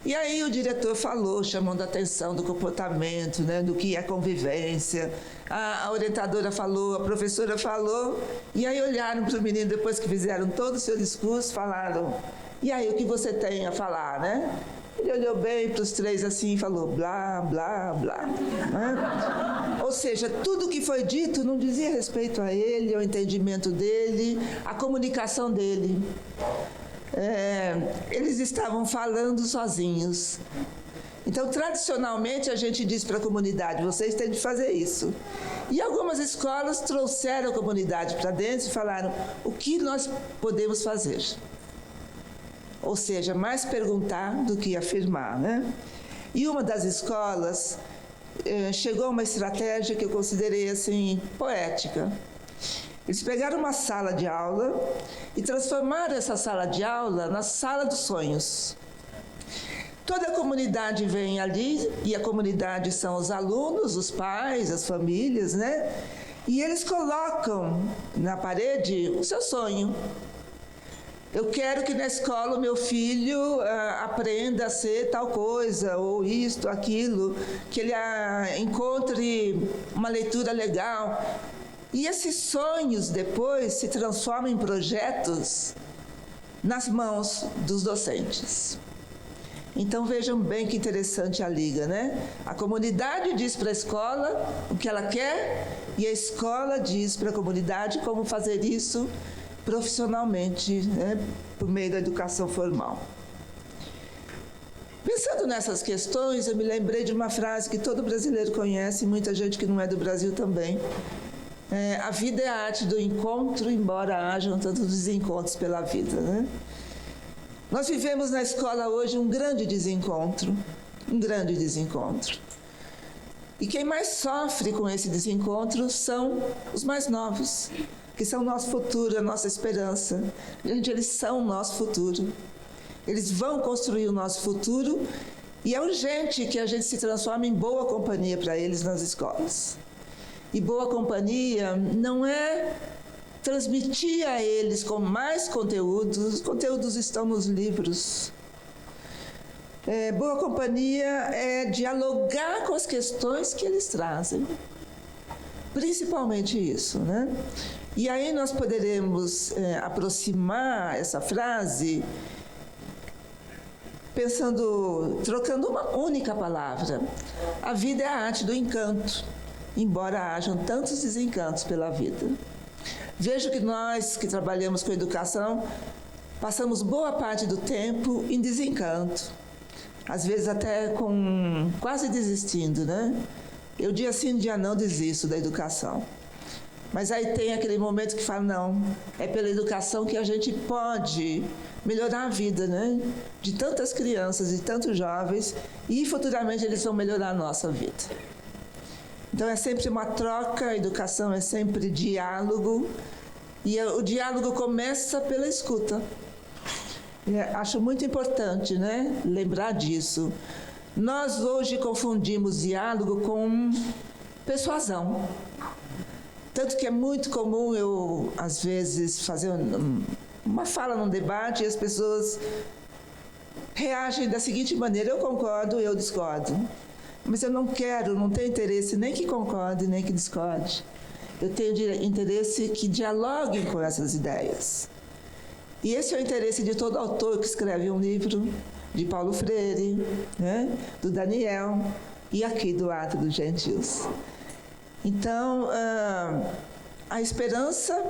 E aí o diretor falou, chamando a atenção do comportamento, né, do que é convivência. A orientadora falou, a professora falou. E aí olharam para o menino, depois que fizeram todo o seu discurso, falaram, e aí, o que você tem a falar, né? Ele olhou bem para os três assim e falou, blá, blá, blá. Né? Ou seja, tudo que foi dito não dizia respeito a ele, ao entendimento dele, à comunicação dele. Eles estavam falando sozinhos. Então, tradicionalmente, a gente diz para a comunidade, vocês têm de fazer isso. E algumas escolas trouxeram a comunidade para dentro e falaram, o que nós podemos fazer? Ou seja, mais perguntar do que afirmar, né? E uma das escolas chegou a uma estratégia que eu considerei assim poética. Eles pegaram uma sala de aula e transformaram essa sala de aula na sala dos sonhos. Toda a comunidade vem ali, e a comunidade são os alunos, os pais, as famílias, né? E eles colocam na parede o seu sonho. Eu quero que na escola o meu filho aprenda a ser tal coisa, ou isto, aquilo, que ele encontre uma leitura legal. E esses sonhos depois se transformam em projetos nas mãos dos docentes. Então vejam bem que interessante a liga, né? A comunidade diz para a escola o que ela quer e a escola diz para a comunidade como fazer isso profissionalmente, né, por meio da educação formal. Pensando nessas questões, eu me lembrei de uma frase que todo brasileiro conhece, muita gente que não é do Brasil também. A vida é a arte do encontro, embora hajam tantos desencontros pela vida, né? Nós vivemos na escola hoje um grande desencontro, E quem mais sofre com esse desencontro são os mais novos, que são o nosso futuro, a nossa esperança. Gente, eles são o nosso futuro. Eles vão construir o nosso futuro e é urgente que a gente se transforme em boa companhia para eles nas escolas. E boa companhia não é transmitir a eles com mais conteúdos. Os conteúdos estão nos livros. Boa companhia é dialogar com as questões que eles trazem. Principalmente isso, né? E aí nós poderemos aproximar essa frase trocando uma única palavra. A vida é a arte do encanto, embora hajam tantos desencantos pela vida. Vejo que nós que trabalhamos com educação passamos boa parte do tempo em desencanto, às vezes até quase desistindo, né? Eu dia sim, dia não desisto da educação. Mas aí tem aquele momento que fala, não, é pela educação que a gente pode melhorar a vida, né? De tantas crianças e tantos jovens, e futuramente eles vão melhorar a nossa vida. Então é sempre uma troca, a educação é sempre diálogo, e o diálogo começa pela escuta. Acho muito importante, né? Lembrar disso. Nós hoje confundimos diálogo com persuasão. Tanto que é muito comum eu, às vezes, fazer uma fala num debate e as pessoas reagem da seguinte maneira: eu concordo, eu discordo. Mas eu não tenho interesse nem que concorde, nem que discorde. Eu tenho interesse que dialoguem com essas ideias. E esse é o interesse de todo autor que escreve um livro, de Paulo Freire, né? Do Daniel e aqui do Ato dos Gentios. Então, a esperança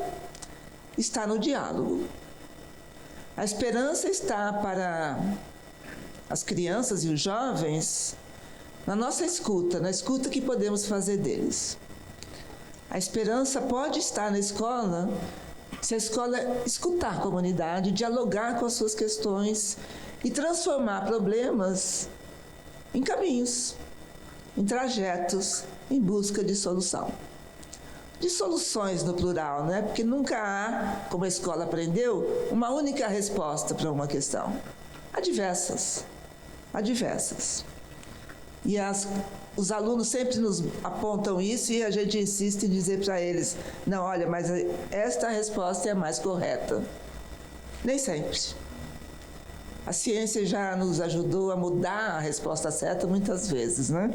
está no diálogo. A esperança está para as crianças e os jovens na nossa escuta, na escuta que podemos fazer deles. A esperança pode estar na escola se a escola escutar a comunidade, dialogar com as suas questões e transformar problemas em caminhos, em trajetos, em busca de solução. De soluções no plural, né? Porque nunca há, como a escola aprendeu, uma única resposta para uma questão. Há diversas. Há diversas. E os alunos sempre nos apontam isso e a gente insiste em dizer para eles, não, olha, mas esta resposta é a mais correta. Nem sempre. A ciência já nos ajudou a mudar a resposta certa muitas vezes, né?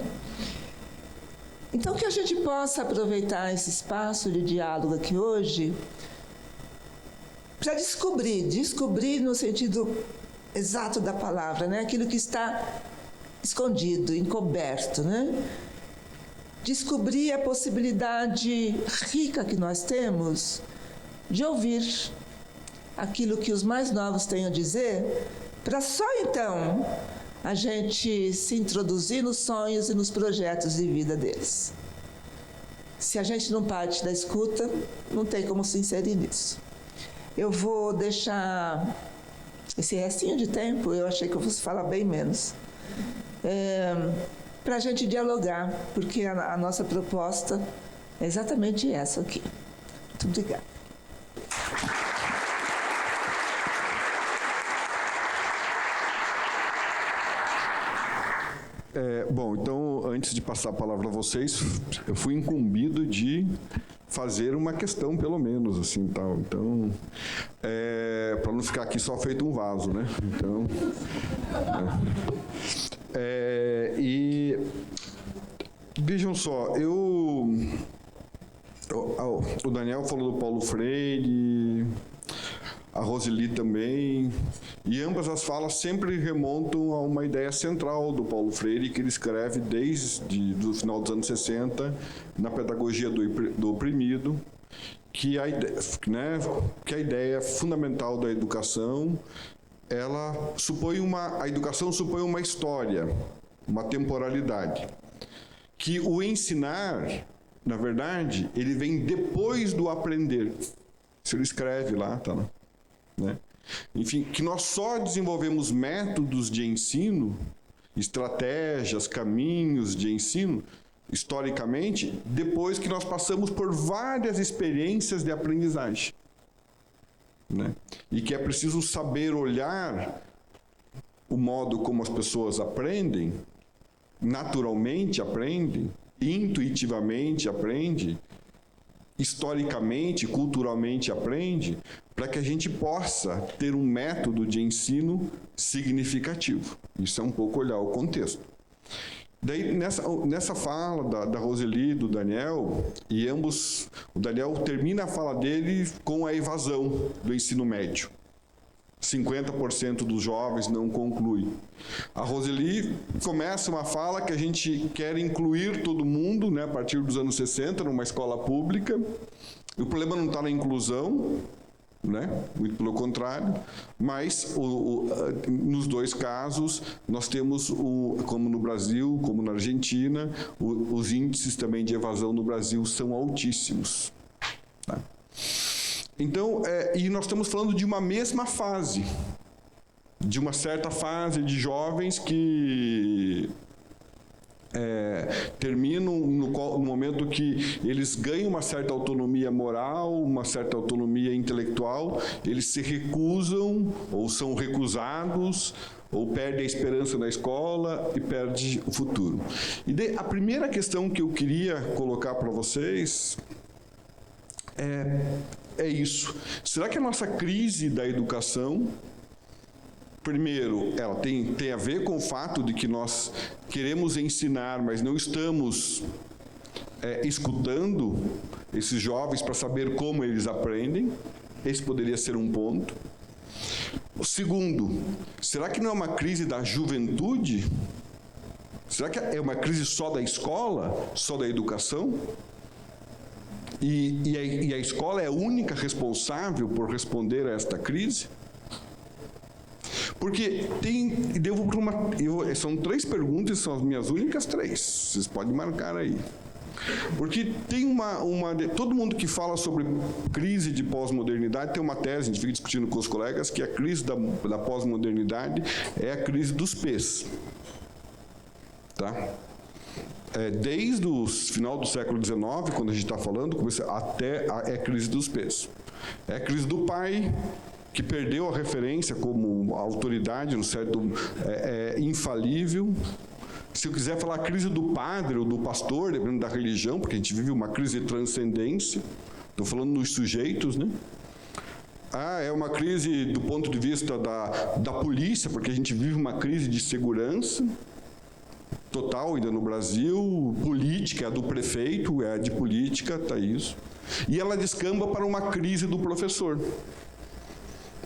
Então, que a gente possa aproveitar esse espaço de diálogo aqui hoje para descobrir no sentido exato da palavra, né? Aquilo que está escondido, encoberto, né? Descobrir a possibilidade rica que nós temos de ouvir aquilo que os mais novos têm a dizer, para só então a gente se introduzir nos sonhos e nos projetos de vida deles. Se a gente não parte da escuta, não tem como se inserir nisso. Eu vou deixar esse restinho de tempo, eu achei que eu fosse falar bem menos, para a gente dialogar, porque a nossa proposta é exatamente essa aqui. Muito obrigada. Bom, então, antes de passar a palavra a vocês, eu fui incumbido de fazer uma questão, pelo menos, assim, tal. Então, para não ficar aqui só feito um vaso, né? Então, e vejam só, o Daniel falou do Paulo Freire, a Roseli também, e ambas as falas sempre remontam a uma ideia central do Paulo Freire, que ele escreve desde o final dos anos 60, na Pedagogia do Oprimido, que a ideia fundamental da educação, a educação supõe uma história, uma temporalidade, que o ensinar, na verdade, ele vem depois do aprender. Isso ele escreve lá, tá lá. Né? Enfim, que nós só desenvolvemos métodos de ensino, estratégias, caminhos de ensino, historicamente, depois que nós passamos por várias experiências de aprendizagem. Né? E que é preciso saber olhar o modo como as pessoas aprendem, naturalmente aprendem, intuitivamente aprendem, historicamente, culturalmente aprende, para que a gente possa ter um método de ensino significativo. Isso é um pouco olhar o contexto. Daí, nessa fala da Roseli e do Daniel, e ambos, o Daniel termina a fala dele com a evasão do ensino médio. 50% dos jovens não conclui. A Roseli começa uma fala que a gente quer incluir todo mundo, né, a partir dos anos 60, numa escola pública. O problema não está na inclusão, né? Muito pelo contrário, mas nos dois casos nós temos, como no Brasil, como na Argentina, os índices também de evasão no Brasil são altíssimos. Tá? Então, e nós estamos falando de uma mesma fase, de uma certa fase de jovens que terminam no momento que eles ganham uma certa autonomia moral, uma certa autonomia intelectual, eles se recusam ou são recusados ou perdem a esperança na escola e perdem o futuro. E a primeira questão que eu queria colocar para vocês é isso. Será que a nossa crise da educação, primeiro, ela tem a ver com o fato de que nós queremos ensinar, mas não estamos escutando esses jovens para saber como eles aprendem? Esse poderia ser um ponto. O segundo, será que não é uma crise da juventude? Será que é uma crise só da escola, só da educação? E a escola é a única responsável por responder a esta crise? Porque são 3 perguntas, são as minhas únicas 3. Vocês podem marcar aí. Porque tem todo mundo que fala sobre crise de pós-modernidade tem uma tese, a gente fica discutindo com os colegas, que a crise da pós-modernidade é a crise dos P's. Tá? Desde o final do século XIX, quando a gente está falando, até a crise dos P's. É a crise do pai, que perdeu a referência como autoridade, no certo, infalível. Se eu quiser falar a crise do padre ou do pastor, dependendo da religião, porque a gente vive uma crise de transcendência, estou falando nos sujeitos, né? É uma crise do ponto de vista da polícia, porque a gente vive uma crise de segurança total ainda no Brasil, política, do prefeito, de política, está isso. E ela descamba para uma crise do professor,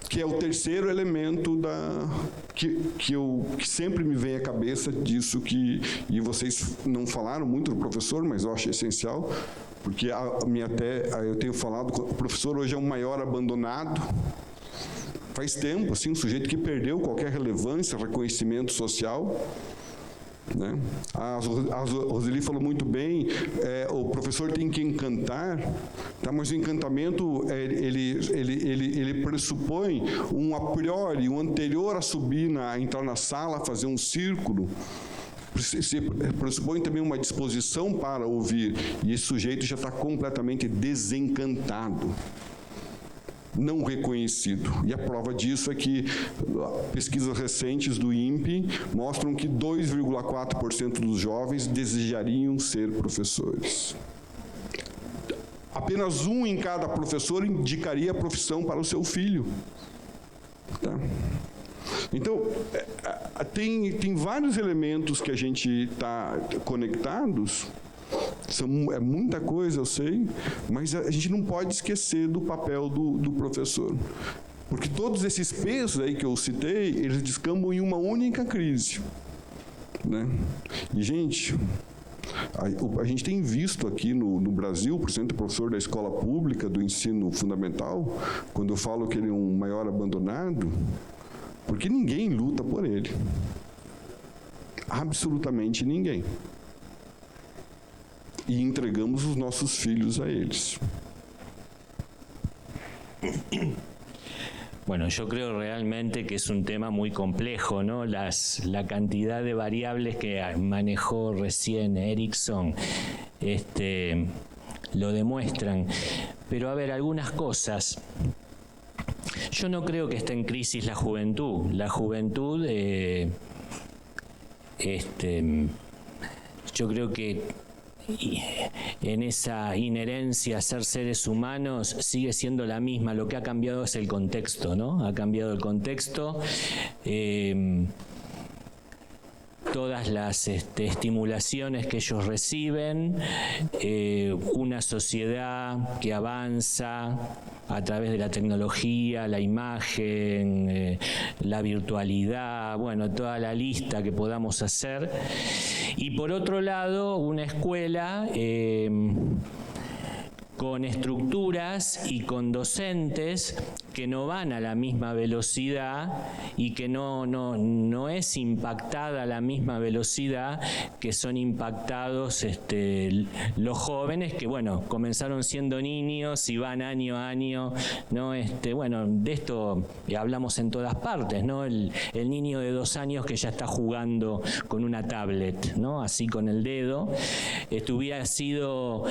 que é o terceiro elemento que sempre me vem à cabeça disso e vocês não falaram muito do professor, mas eu acho essencial, porque eu tenho falado, o professor hoje é um maior abandonado, faz tempo, assim, um sujeito que perdeu qualquer relevância, reconhecimento social. Né? A Roseli falou muito bem, o professor tem que encantar, tá? Mas o encantamento ele pressupõe um a priori, um anterior a subir, entrar na sala, fazer um círculo, pressupõe também uma disposição para ouvir, e esse sujeito já está completamente desencantado, não reconhecido. E a prova disso é que pesquisas recentes do INPE mostram que 2,4% dos jovens desejariam ser professores. Apenas 1 em cada professor indicaria a profissão para o seu filho. Tá? Então, tem vários elementos que a gente está conectados. É muita coisa, eu sei, mas a gente não pode esquecer do papel do professor. Porque todos esses pesos aí que eu citei, eles descambam em uma única crise. Né? E, gente, a gente tem visto aqui no Brasil, por exemplo, o professor da escola pública, do ensino fundamental, quando eu falo que ele é um maior abandonado, porque ninguém luta por ele. Absolutamente ninguém. E entregamos os nossos filhos a eles. Bueno, yo creo realmente que es un tema muy complejo, ¿no? La cantidad de variables que manejó recién Erickson lo demuestran. Pero a ver, algunas cosas. Yo no creo que esté en crisis la juventud. La juventud, yo creo que en esa inherencia a ser seres humanos sigue siendo la misma. Lo que ha cambiado es el contexto, ¿no? Ha cambiado el contexto. Todas las estimulaciones que ellos reciben, una sociedad que avanza a través de la tecnología, la imagen, la virtualidad, bueno, toda la lista que podamos hacer. Y por otro lado, una escuela con estructuras y con docentes que no van a la misma velocidad y que no es impactada a la misma velocidad que son impactados los jóvenes que, bueno, comenzaron siendo niños y van año a año, ¿no? Bueno, de esto hablamos en todas partes, ¿no? El niño de 2 años que ya está jugando con una tablet, ¿no? Así con el dedo. Esto hubiera sido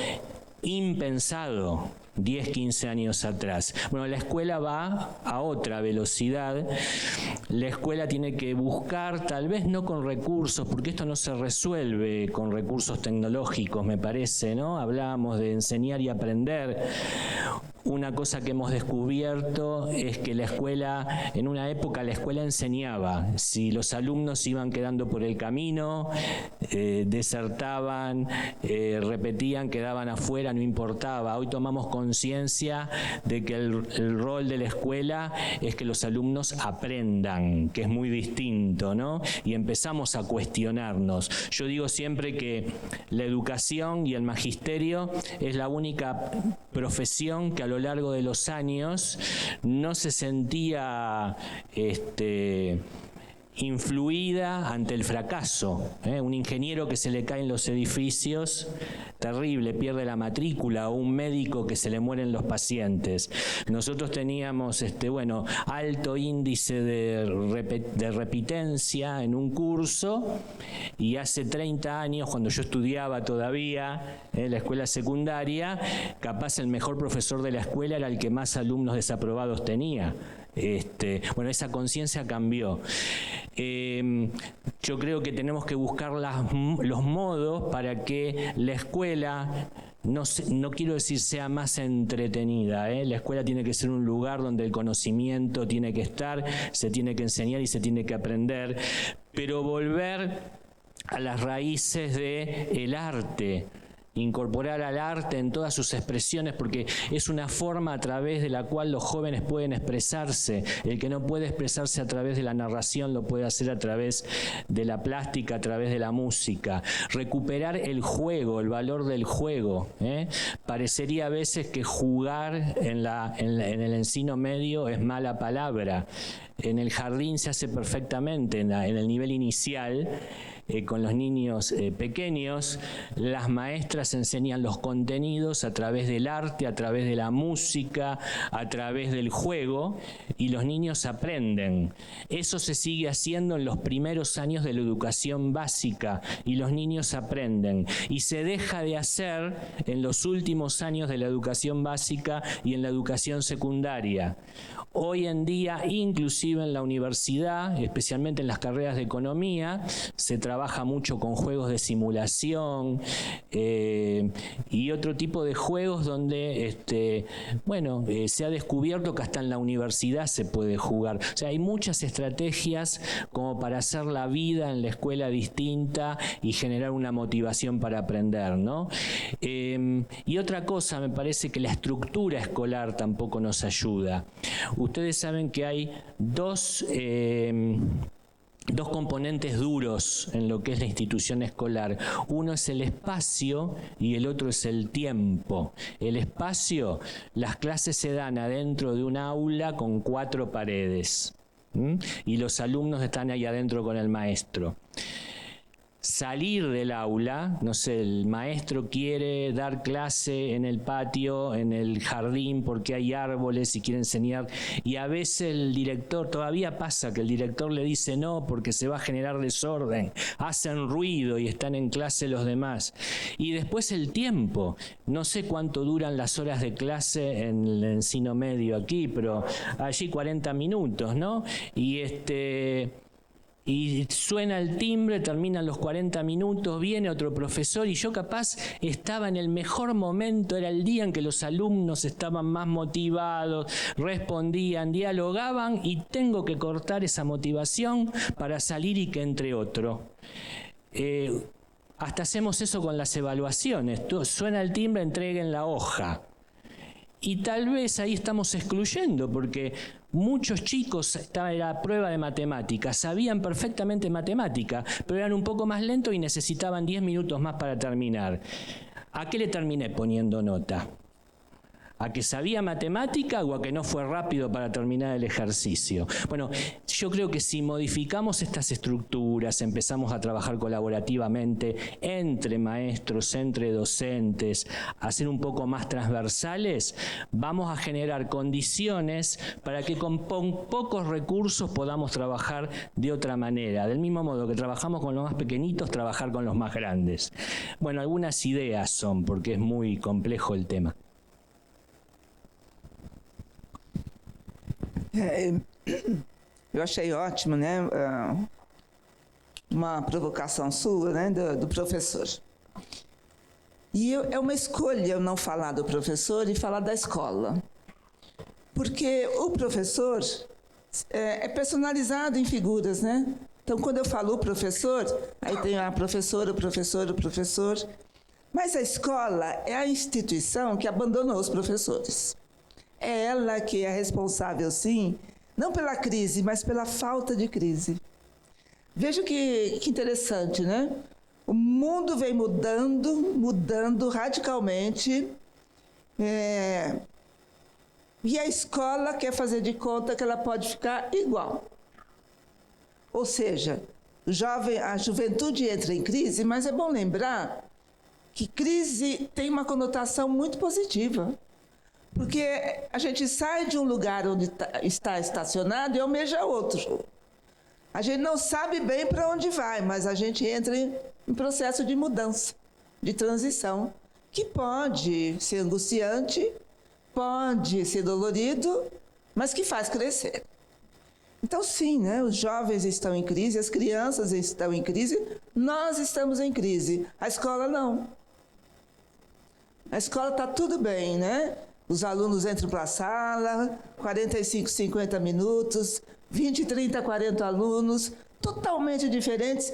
impensado 10, 15 años atrás. Bueno, la escuela va a otra velocidad. La escuela tiene que buscar, tal vez no con recursos, porque esto no se resuelve con recursos tecnológicos, me parece, ¿no? Hablábamos de enseñar y aprender. Una cosa que hemos descubierto es que la escuela, en una época la escuela enseñaba. Si los alumnos iban quedando por el camino, desertaban, repetían, quedaban afuera, no importaba. Hoy tomamos conciencia de que el rol de la escuela es que los alumnos aprendan, que es muy distinto, ¿no? Y empezamos a cuestionarnos. Yo digo siempre que la educación y el magisterio es la única profesión que a lo largo de los años no se sentía influida ante el fracaso. Un ingeniero que se le caen los edificios, terrible, pierde la matrícula, o un médico que se le mueren los pacientes. Nosotros teníamos alto índice de repitencia en un curso, y hace 30 años, cuando yo estudiaba todavía en la escuela secundaria, capaz el mejor profesor de la escuela era el que más alumnos desaprobados tenía. Bueno, esa conciencia cambió. Yo creo que tenemos que buscar los modos para que la escuela, no quiero decir sea más entretenida, La escuela tiene que ser un lugar donde el conocimiento tiene que estar, se tiene que enseñar y se tiene que aprender, pero volver a las raíces del arte. Incorporar al arte en todas sus expresiones, porque es una forma a través de la cual los jóvenes pueden expresarse. El que no puede expresarse a través de la narración lo puede hacer a través de la plástica, a través de la música. Recuperar el juego, el valor del juego. Parecería a veces que jugar en el encino medio es mala palabra. En el jardín se hace perfectamente, en el nivel inicial. Con los niños pequeños, las maestras enseñan los contenidos a través del arte, a través de la música, a través del juego, y los niños aprenden. Eso se sigue haciendo en los primeros años de la educación básica, y los niños aprenden. Y se deja de hacer en los últimos años de la educación básica y en la educación secundaria. Hoy en día, inclusive en la universidad, especialmente en las carreras de economía, se trabaja mucho con juegos de simulación y otro tipo de juegos donde se ha descubierto que hasta en la universidad se puede jugar. O sea, hay muchas estrategias como para hacer la vida en la escuela distinta y generar una motivación para aprender, ¿no? Y otra cosa, me parece que la estructura escolar tampoco nos ayuda. Ustedes saben que hay dos componentes duros en lo que es la institución escolar. Uno es el espacio y el otro es el tiempo. El espacio, las clases se dan adentro de un aula con 4 paredes, y los alumnos están ahí adentro con el maestro. Salir del aula, no sé, el maestro quiere dar clase en el patio, en el jardín, porque hay árboles y quiere enseñar, y a veces el director, todavía pasa que el director le dice no porque se va a generar desorden, hacen ruido y están en clase los demás. Y después el tiempo, no sé cuánto duran las horas de clase en el encino medio aquí, pero allí 40 minutos, ¿no? Y y suena el timbre, terminan los 40 minutos, viene otro profesor y yo capaz estaba en el mejor momento, era el día en que los alumnos estaban más motivados, respondían, dialogaban y tengo que cortar esa motivación para salir y que entre otro. Hasta hacemos eso con las evaluaciones, suena el timbre, entreguen la hoja. Y tal vez ahí estamos excluyendo, porque muchos chicos, estaba en la prueba de matemáticas, sabían perfectamente matemática, pero eran un poco más lentos y necesitaban 10 minutos más para terminar. ¿A qué le terminé poniendo nota? ¿A que sabía matemática o a que no fue rápido para terminar el ejercicio? Bueno, yo creo que si modificamos estas estructuras, empezamos a trabajar colaborativamente entre maestros, entre docentes, a ser un poco más transversales, vamos a generar condiciones para que con pocos recursos podamos trabajar de otra manera. Del mismo modo que trabajamos con los más pequeñitos, trabajar con los más grandes. Bueno, algunas ideas son, porque es muy complejo el tema. Eu achei ótimo, né, uma provocação sua, né, do professor. E é uma escolha eu não falar do professor e falar da escola. Porque o professor é personalizado em figuras, né? Então, quando eu falo o professor, aí tem a professora, o professor, o professor. Mas a escola é a instituição que abandonou os professores. É ela que é responsável, sim, não pela crise, mas pela falta de crise. Veja que interessante, né? O mundo vem mudando radicalmente, e a escola quer fazer de conta que ela pode ficar igual. Ou seja, a juventude entra em crise, mas é bom lembrar que crise tem uma conotação muito positiva. Porque a gente sai de um lugar onde está estacionado e almeja outro. A gente não sabe bem para onde vai, mas a gente entra em processo de mudança, de transição, que pode ser angustiante, pode ser dolorido, mas que faz crescer. Então, sim, né, os jovens estão em crise, as crianças estão em crise, nós estamos em crise, a escola não. A escola está tudo bem, né? Os alunos entram para a sala, 45, 50 minutos, 20, 30, 40 alunos, totalmente diferentes,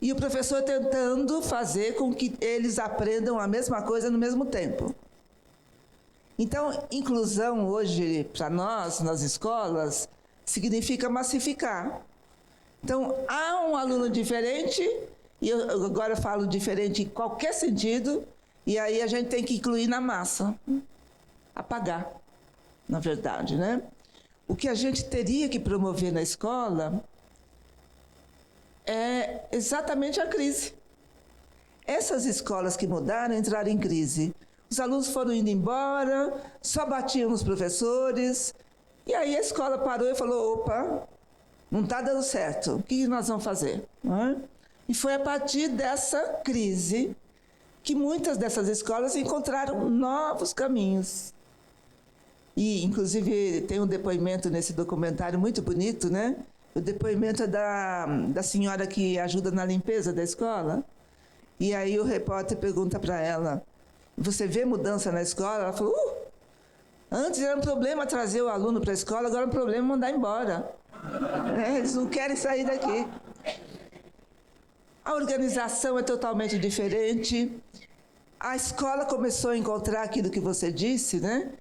e o professor tentando fazer com que eles aprendam a mesma coisa no mesmo tempo. Então, inclusão hoje, para nós, nas escolas, significa massificar. Então, há um aluno diferente, e eu agora falo diferente em qualquer sentido, e aí a gente tem que incluir na massa. Apagar, na verdade, né? O que a gente teria que promover na escola é exatamente a crise. Essas escolas que mudaram entraram em crise. Os alunos foram indo embora, só batiam nos professores, e aí a escola parou e falou, opa, não está dando certo, o que nós vamos fazer? E foi a partir dessa crise que muitas dessas escolas encontraram novos caminhos. E, inclusive, tem um depoimento nesse documentário muito bonito, né? O depoimento é da senhora que ajuda na limpeza da escola. E aí o repórter pergunta para ela, você vê mudança na escola? Ela falou, antes era um problema trazer o aluno para a escola, agora é um problema mandar embora. Eles não querem sair daqui. A organização é totalmente diferente. A escola começou a encontrar aquilo que você disse, né?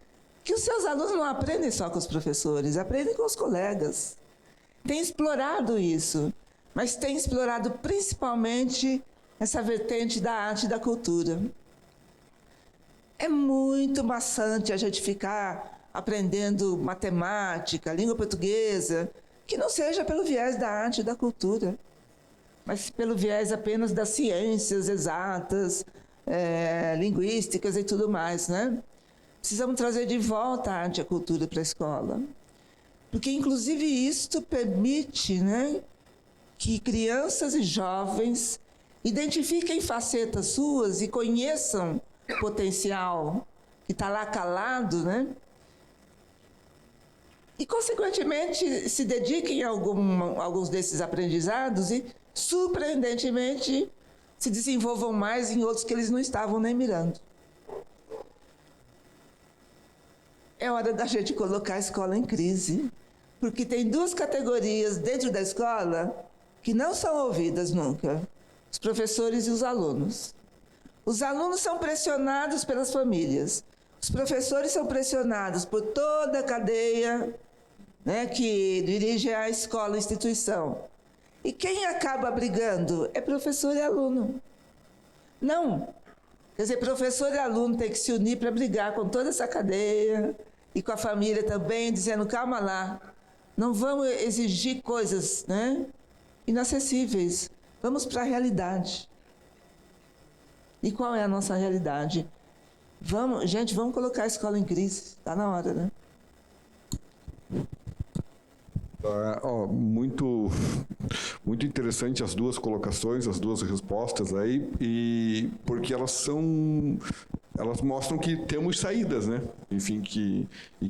Que os seus alunos não aprendem só com os professores, aprendem com os colegas. Tem explorado isso, mas tem explorado principalmente essa vertente da arte e da cultura. É muito maçante a gente ficar aprendendo matemática, língua portuguesa, que não seja pelo viés da arte e da cultura, mas pelo viés apenas das ciências exatas, linguísticas e tudo mais, né? Precisamos trazer de volta a arte e a cultura para a escola. Porque, inclusive, isto permite, né, que crianças e jovens identifiquem facetas suas e conheçam potencial que está lá calado, né? e, consequentemente, se dediquem a alguns desses aprendizados e, surpreendentemente, se desenvolvam mais em outros que eles não estavam nem mirando. É hora da gente colocar a escola em crise, porque tem duas categorias dentro da escola que não são ouvidas nunca: os professores e os alunos. Os alunos são pressionados pelas famílias, os professores são pressionados por toda a cadeia, né, que dirige a escola, a instituição. E quem acaba brigando é professor e aluno. Não. Quer dizer, professor e aluno têm que se unir para brigar com toda essa cadeia e com a família também, dizendo, calma lá, não vamos exigir coisas, né, inacessíveis. Vamos para a realidade. E qual é a nossa realidade? Gente, vamos colocar a escola em crise. Está na hora, né? Muito interessante as duas colocações, as duas respostas aí, e porque elas mostram que temos saídas, né? Enfim, que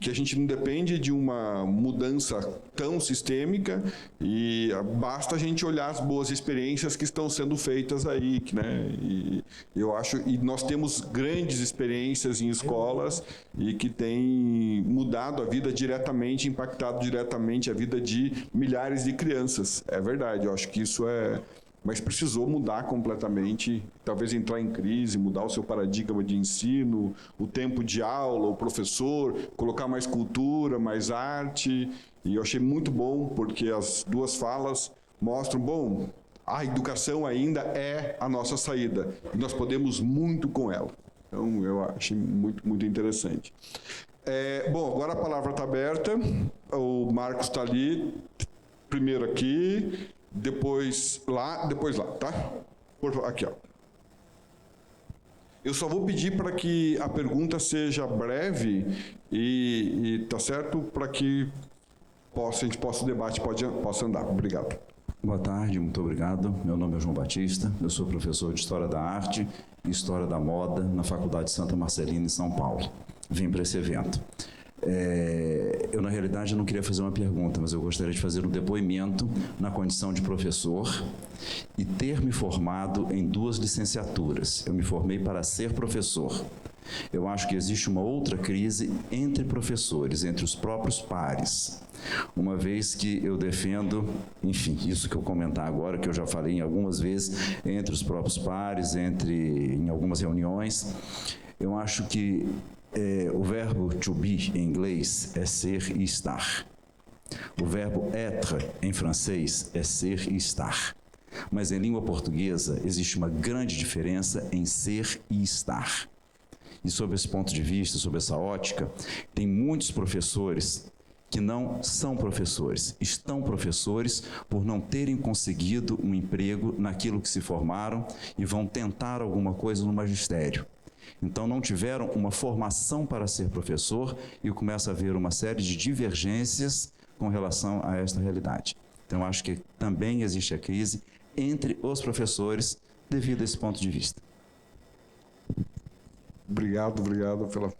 a gente não depende de uma mudança tão sistêmica, e basta a gente olhar as boas experiências que estão sendo feitas aí, né? E eu acho, e nós temos grandes experiências em escolas e que têm mudado a vida diretamente, impactado diretamente a vida de milhares de crianças. É verdade, eu acho que isso é... Mas precisou mudar completamente, talvez entrar em crise, mudar o seu paradigma de ensino, o tempo de aula, o professor, colocar mais cultura, mais arte. E eu achei muito bom, porque as duas falas mostram, bom, a educação ainda é a nossa saída, e nós podemos muito com ela. Então, eu achei muito interessante. Bom, agora a palavra está aberta, o Marcos está ali, primeiro aqui... Depois lá, tá? Aqui, ó. Eu só vou pedir para que a pergunta seja breve e tá certo? Para que a gente possa o debate possa andar. Obrigado. Boa tarde, muito obrigado. Meu nome é João Batista, eu sou professor de História da Arte e História da Moda na Faculdade de Santa Marcelina, em São Paulo. Vim para esse evento. Eu, na realidade, não queria fazer uma pergunta, mas eu gostaria de fazer um depoimento na condição de professor e ter me formado em 2 licenciaturas. Eu me formei para ser professor. Eu acho que existe uma outra crise entre professores, entre os próprios pares. Uma vez que eu defendo, enfim, isso que eu comentar agora, que eu já falei algumas vezes, entre os próprios pares, em algumas reuniões, eu acho que o verbo to be, em inglês, é ser e estar. O verbo être, em francês, é ser e estar. Mas em língua portuguesa, existe uma grande diferença em ser e estar. E sob esse ponto de vista, sob essa ótica, tem muitos professores que não são professores, estão professores por não terem conseguido um emprego naquilo que se formaram e vão tentar alguma coisa no magistério. Então, não tiveram uma formação para ser professor e começa a haver uma série de divergências com relação a esta realidade. Então, acho que também existe a crise entre os professores devido a esse ponto de vista. Obrigado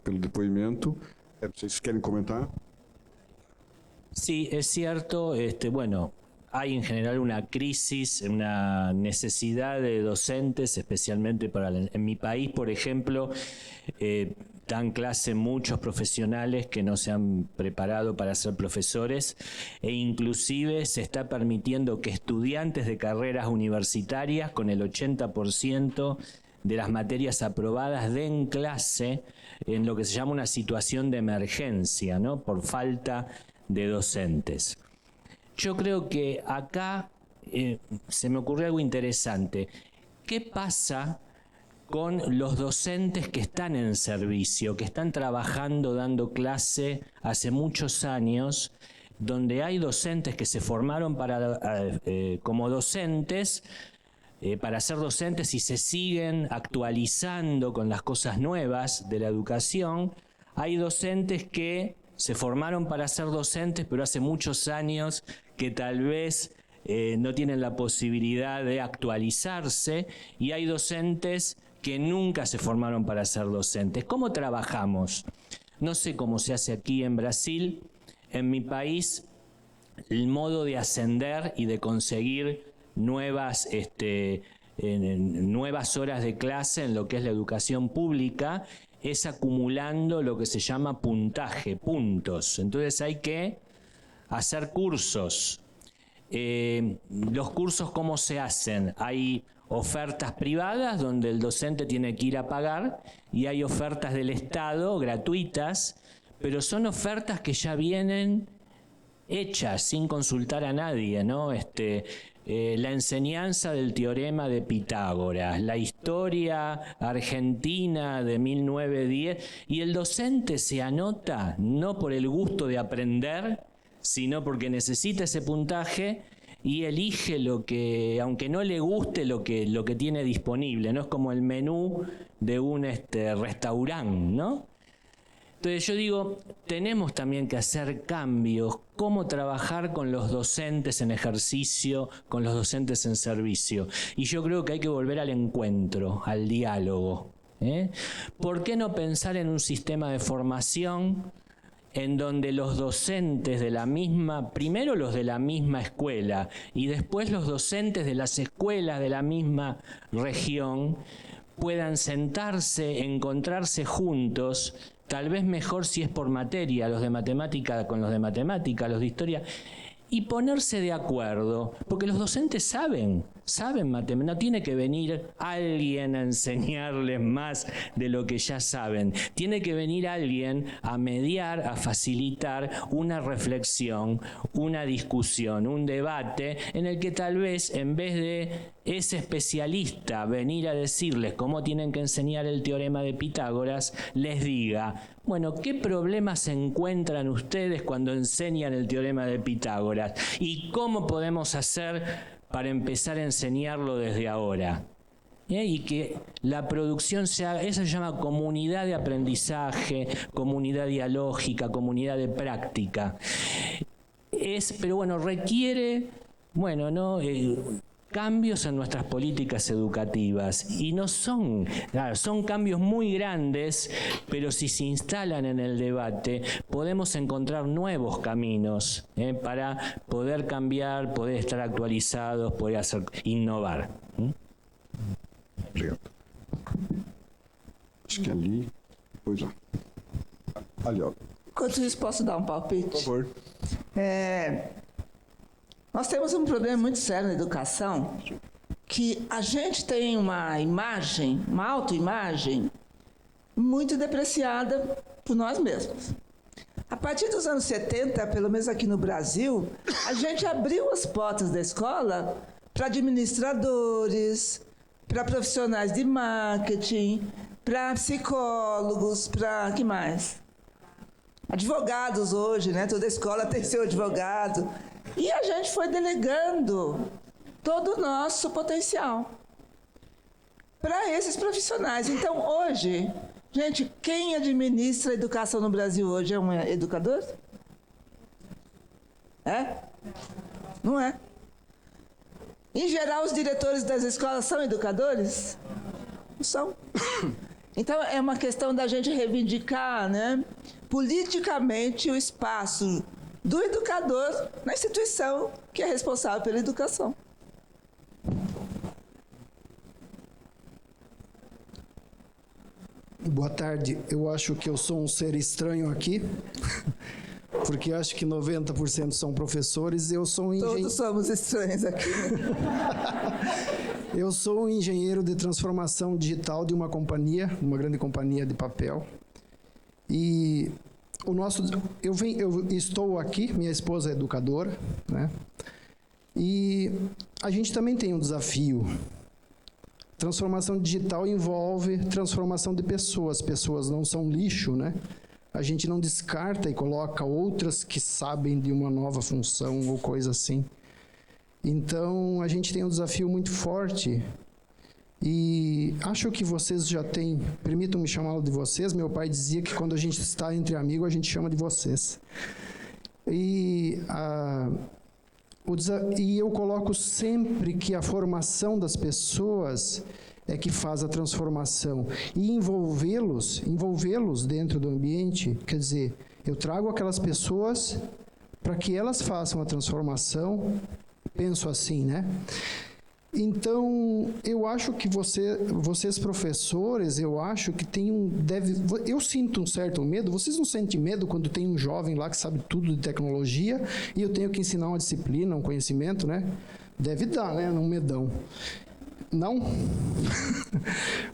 pelo depoimento. Vocês querem comentar? Sí, es cierto. Bueno, hay en general una crisis, una necesidad de docentes, especialmente en mi país, por ejemplo, dan clase muchos profesionales que no se han preparado para ser profesores, e inclusive se está permitiendo que estudiantes de carreras universitarias con el 80% de las materias aprobadas den clase en lo que se llama una situación de emergencia, ¿no? Por falta de docentes. Yo creo que acá se me ocurrió algo interesante. ¿Qué pasa con los docentes que están en servicio, que están trabajando, dando clase hace muchos años, donde hay docentes que se formaron como docentes, para ser docentes y se siguen actualizando con las cosas nuevas de la educación? Hay docentes que se formaron para ser docentes, pero hace muchos años que tal vez no tienen la posibilidad de actualizarse, y hay docentes que nunca se formaron para ser docentes. ¿Cómo trabajamos? No sé cómo se hace aquí en Brasil. en mi país el modo de ascender y de conseguir nuevas horas de clase en lo que es la educación pública es acumulando lo que se llama puntaje, puntos. Entonces hay que hacer cursos. Los cursos, ¿cómo se hacen? Hay ofertas privadas donde el docente tiene que ir a pagar y hay ofertas del Estado gratuitas, pero son ofertas que ya vienen hechas sin consultar a nadie, ¿no? La enseñanza del teorema de Pitágoras, la historia argentina de 1910, y el docente se anota no por el gusto de aprender, sino porque necesita ese puntaje y elige lo que, aunque no le guste, lo que tiene disponible, no es como el menú de un restaurante, ¿no? Entonces yo digo, tenemos también que hacer cambios, cómo trabajar con los docentes en ejercicio, con los docentes en servicio. Y yo creo que hay que volver al encuentro, al diálogo. ¿Por qué no pensar en un sistema de formación en donde los docentes de la misma, primero los de la misma escuela y después los docentes de las escuelas de la misma región puedan sentarse, encontrarse juntos, tal vez mejor si es por materia, los de matemática con los de matemática, los de historia, y ponerse de acuerdo, porque los docentes saben matemáticas, no tiene que venir alguien a enseñarles más de lo que ya saben, tiene que venir alguien a mediar, a facilitar una reflexión, una discusión, un debate en el que tal vez en vez de ese especialista venir a decirles cómo tienen que enseñar el teorema de Pitágoras, les diga, bueno, ¿qué problemas encuentran ustedes cuando enseñan el teorema de Pitágoras? ¿Y cómo podemos hacer para empezar a enseñarlo desde ahora? Y que la producción se haga, eso se llama comunidad de aprendizaje, comunidad dialógica, comunidad de práctica. Pero bueno, requiere, cambios en nuestras políticas educativas, y no son, claro, son cambios muy grandes, pero si se instalan en el debate podemos encontrar nuevos caminos para poder cambiar, poder estar actualizados, poder innovar. Obrigado. Acho que ali, depois lá. Ali, ó. Enquanto isso, posso dar um palpite? Por favor. Nós temos um problema muito sério na educação, que a gente tem uma imagem, uma autoimagem, muito depreciada por nós mesmos. A partir dos anos 70, pelo menos aqui no Brasil, a gente abriu as portas da escola para administradores, para profissionais de marketing, para psicólogos, para que mais? Advogados hoje, né? Toda escola tem seu advogado. E a gente foi delegando todo o nosso potencial para esses profissionais. Então, hoje, gente, quem administra a educação no Brasil hoje é um educador? É? Não é? Em geral, os diretores das escolas são educadores? Não são. Então, é uma questão da gente reivindicar, né, politicamente o espaço do educador na instituição que é responsável pela educação. Boa tarde. Eu acho que eu sou um ser estranho aqui, porque acho que 90% são professores. Eu sou um engenheiro. Todos somos estranhos aqui. Eu sou um engenheiro de transformação digital de uma companhia, uma grande companhia de papel. E eu estou aqui, minha esposa é educadora, né? E a gente também tem um desafio. Transformação digital envolve transformação de pessoas. Pessoas não são lixo, né? A gente não descarta e coloca outras que sabem de uma nova função ou coisa assim. Então, a gente tem um desafio muito forte. E acho que vocês já têm, permitam-me chamá-lo de vocês, meu pai dizia que quando a gente está entre amigos, a gente chama de vocês. E eu coloco sempre que a formação das pessoas é que faz a transformação. E envolvê-los dentro do ambiente, quer dizer, Eu trago aquelas pessoas para que elas façam a transformação, penso assim, né? Então, eu acho que vocês professores, eu acho que eu sinto um certo medo. Vocês não sentem medo quando tem um jovem lá que sabe tudo de tecnologia e eu tenho que ensinar uma disciplina, um conhecimento, né? Deve dar, né? Um medão. Não?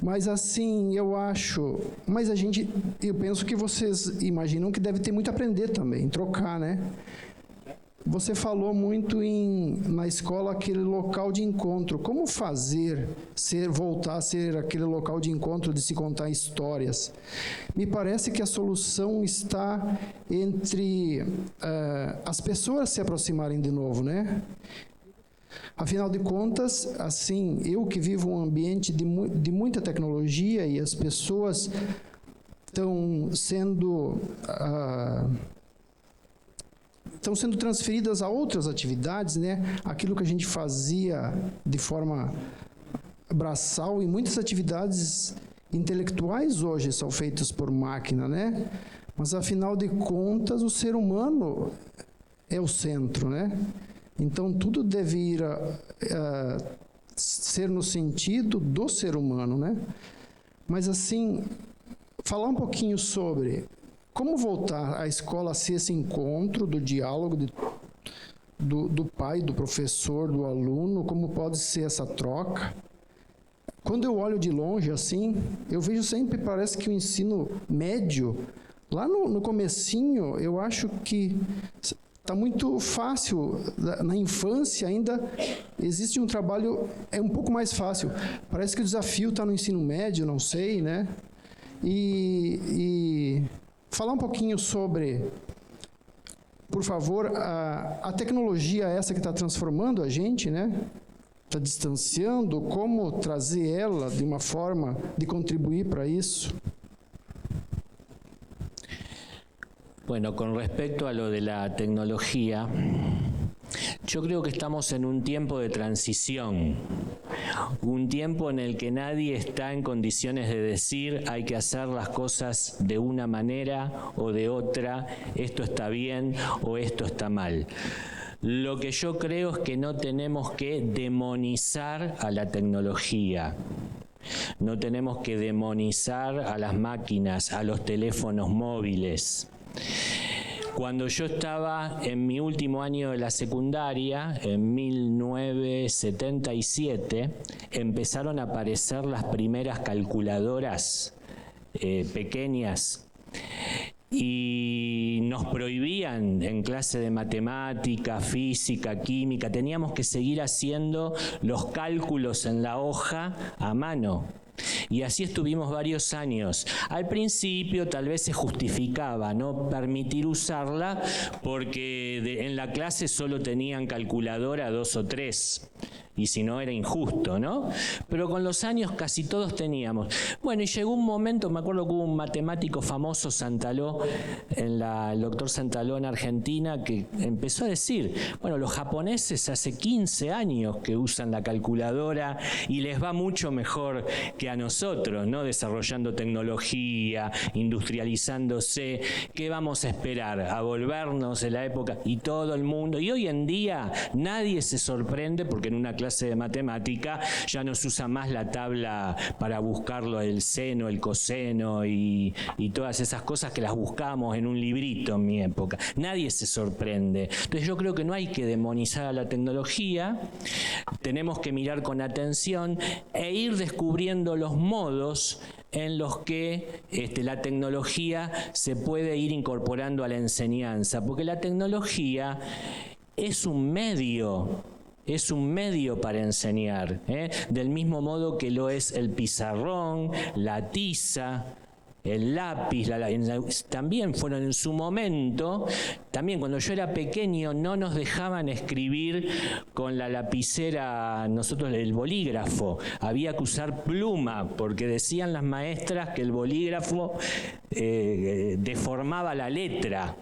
Mas assim, eu acho... Mas eu penso que vocês imaginam que deve ter muito a aprender também, trocar, né? Você falou muito na escola aquele local de encontro. Como fazer voltar a ser aquele local de encontro de se contar histórias? Me parece que a solução está entre as pessoas se aproximarem de novo, né? Afinal de contas, assim, eu que vivo um ambiente de muita tecnologia e as pessoas estão sendo transferidas a outras atividades, né? Aquilo que a gente fazia de forma braçal, e muitas atividades intelectuais hoje são feitas por máquina, né? Mas, afinal de contas, o ser humano é o centro, né? Então, tudo deve ir ser no sentido do ser humano, né? Mas, assim, falar um pouquinho sobre como voltar à escola a ser esse encontro do diálogo do pai, do professor, do aluno, como pode ser essa troca. Quando eu olho de longe, assim, eu vejo sempre, parece que o ensino médio, lá no comecinho, eu acho que está muito fácil. Na infância ainda existe um trabalho, é um pouco mais fácil. Parece que o desafio está no ensino médio, não sei, né? E falar um pouquinho sobre, por favor, a tecnologia essa que está transformando a gente, né? Está distanciando, como trazer ela de uma forma de contribuir para isso. Bueno, con respecto a lo de la tecnología, yo creo que estamos en un tiempo de transición, un tiempo en el que nadie está en condiciones de decir hay que hacer las cosas de una manera o de otra, esto está bien o esto está mal. Lo que yo creo es que no tenemos que demonizar a la tecnología. No tenemos que demonizar a las máquinas, a los teléfonos móviles. Cuando yo estaba en mi último año de la secundaria, en 1977, empezaron a aparecer las primeras calculadoras pequeñas y nos prohibían en clase de matemática, física, química, teníamos que seguir haciendo los cálculos en la hoja a mano. Y así estuvimos varios años. Al principio tal vez se justificaba no permitir usarla porque en la clase solo tenían calculadora 2 o 3. Y si no era injusto, ¿no? Pero con los años casi todos teníamos. Bueno, y llegó un momento, me acuerdo que hubo un matemático famoso, Santaló, el doctor Santaló en Argentina, que empezó a decir, bueno, los japoneses hace 15 años que usan la calculadora y les va mucho mejor que a nosotros, ¿no? Desarrollando tecnología, industrializándose. ¿Qué vamos a esperar? ¿A volvernos de la época? Y todo el mundo. Y hoy en día nadie se sorprende porque en una clase de matemática ya no se usa más la tabla para buscarlo, el seno, el coseno y todas esas cosas que las buscábamos en un librito en mi época. Nadie se sorprende. Entonces yo creo que no hay que demonizar a la tecnología, tenemos que mirar con atención e ir descubriendo los modos en los que la tecnología se puede ir incorporando a la enseñanza, porque la tecnología es un medio para enseñar, del mismo modo que lo es el pizarrón, la tiza, el lápiz, también fueron en su momento, también cuando yo era pequeño no nos dejaban escribir con la lapicera, nosotros el bolígrafo, había que usar pluma, porque decían las maestras que el bolígrafo deformaba la letra.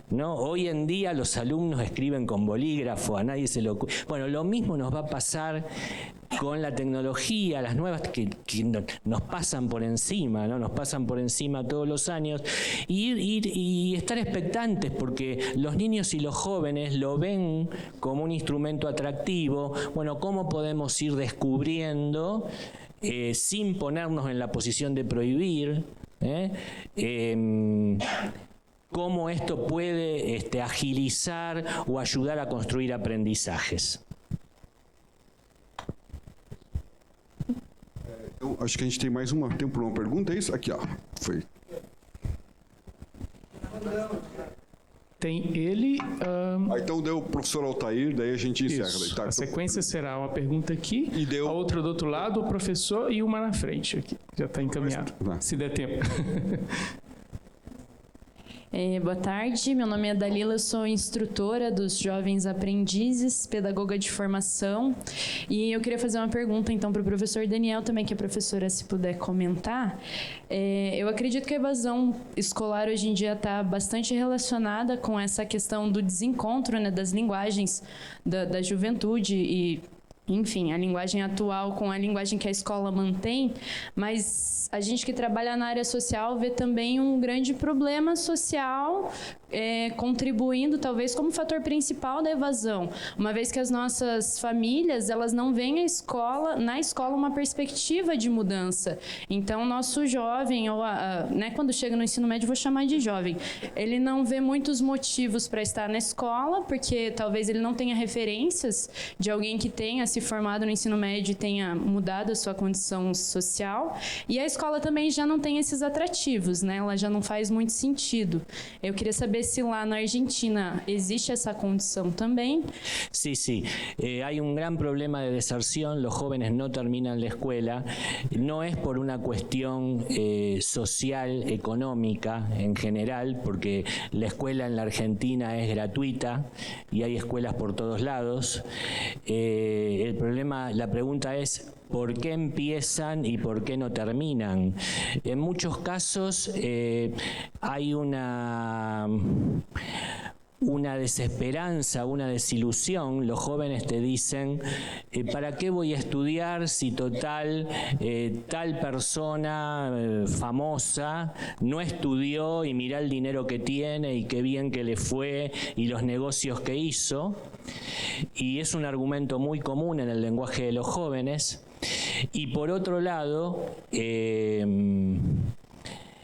¿no? Hoy en día los alumnos escriben con bolígrafo, a nadie se lo ocurre. Bueno, lo mismo nos va a pasar con la tecnología, las nuevas que nos pasan por encima, ¿no? Nos pasan por encima todos los años, y estar expectantes, porque los niños y los jóvenes lo ven como un instrumento atractivo. Bueno, ¿cómo podemos ir descubriendo, sin ponernos en la posición de prohibir, cómo esto puede agilizar o ayudar a construir aprendizajes? Eu acho que a gente tem mais tempo para uma pergunta, é isso? Aqui, ó. Foi. Tem ele. Então deu o professor Altair, daí a gente encerra. Isso. Daí, tá? A sequência será uma pergunta aqui, E deu- a outra do outro lado, o professor, e uma na frente aqui. Já está encaminhado, Vai. se der tempo. Boa tarde, meu nome é Dalila, eu sou instrutora dos Jovens Aprendizes, pedagoga de formação, e eu queria fazer uma pergunta então para o professor Daniel também, que a professora, se puder comentar. Eu acredito que a evasão escolar hoje em dia está bastante relacionada com essa questão do desencontro, né, das linguagens da juventude e, enfim, a linguagem atual com a linguagem que a escola mantém, mas a gente que trabalha na área social vê também um grande problema social contribuindo talvez como fator principal da evasão, uma vez que as nossas famílias elas não veem na escola uma perspectiva de mudança. Então, o nosso jovem, ou né, quando chega no ensino médio, vou chamar de jovem, ele não vê muitos motivos para estar na escola, porque talvez ele não tenha referências de alguém que tenha se formado no ensino médio e tenha mudado a sua condição social, e a escola também já não tem esses atrativos, né? Ela já não faz muito sentido. Eu queria saber si lá na Argentina existe esa condición también. Sí, sí. Hay un gran problema de deserción. Los jóvenes no terminan la escuela. No es por una cuestión social, económica en general, porque la escuela en la Argentina es gratuita y hay escuelas por todos lados. El problema, la pregunta es: ¿por qué empiezan y por qué no terminan? En muchos casos hay una desesperanza, una desilusión. Los jóvenes te dicen, ¿para qué voy a estudiar si total tal persona famosa no estudió y mirá el dinero que tiene y qué bien que le fue y los negocios que hizo? Y es un argumento muy común en el lenguaje de los jóvenes. Y por otro lado,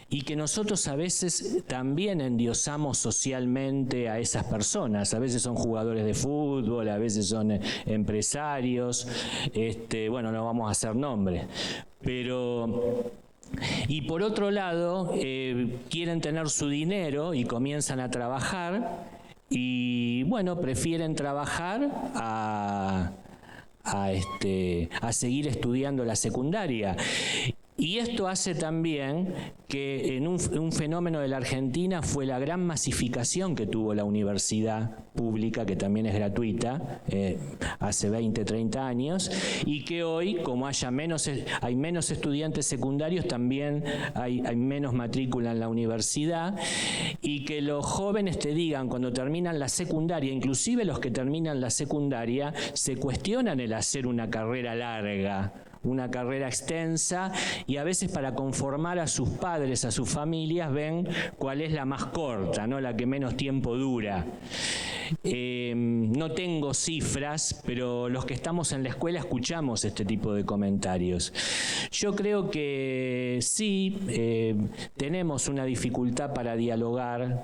y que nosotros a veces también endiosamos socialmente a esas personas. A veces son jugadores de fútbol, a veces son empresarios, bueno, no vamos a hacer nombres, pero... Y por otro lado, quieren tener su dinero y comienzan a trabajar y, bueno, prefieren trabajar a seguir estudiando la secundaria. Y esto hace también que en un fenómeno de la Argentina fue la gran masificación que tuvo la universidad pública, que también es gratuita, hace 20, 30 años, y que hoy, como hay menos estudiantes secundarios, también hay menos matrícula en la universidad, y que los jóvenes te digan cuando terminan la secundaria, inclusive los que terminan la secundaria, se cuestionan el hacer una carrera larga, una carrera extensa, y a veces para conformar a sus padres, a sus familias, ven cuál es la más corta, ¿no? La que menos tiempo dura. No tengo cifras, pero los que estamos en la escuela escuchamos este tipo de comentarios. Yo creo que sí, tenemos una dificultad para dialogar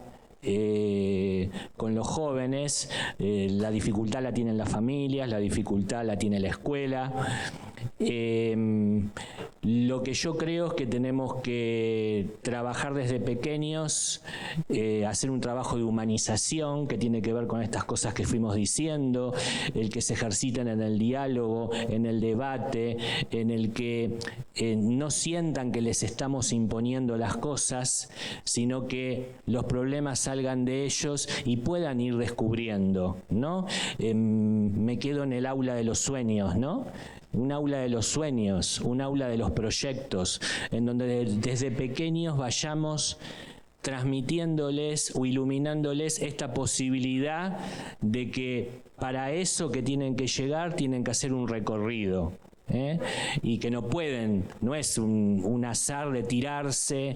con los jóvenes. La dificultad la tienen las familias, la dificultad la tiene la escuela. Lo que yo creo es que tenemos que trabajar desde pequeños, hacer un trabajo de humanización que tiene que ver con estas cosas que fuimos diciendo, el que se ejerciten en el diálogo, en el debate, en el que no sientan que les estamos imponiendo las cosas, sino que los problemas salgan de ellos y puedan ir descubriendo, ¿no? Me quedo en el aula de los sueños, ¿no? Un aula de los sueños, un aula de los proyectos, en donde desde pequeños vayamos transmitiéndoles o iluminándoles esta posibilidad de que para eso que tienen que llegar tienen que hacer un recorrido, y que no pueden, no es un azar de tirarse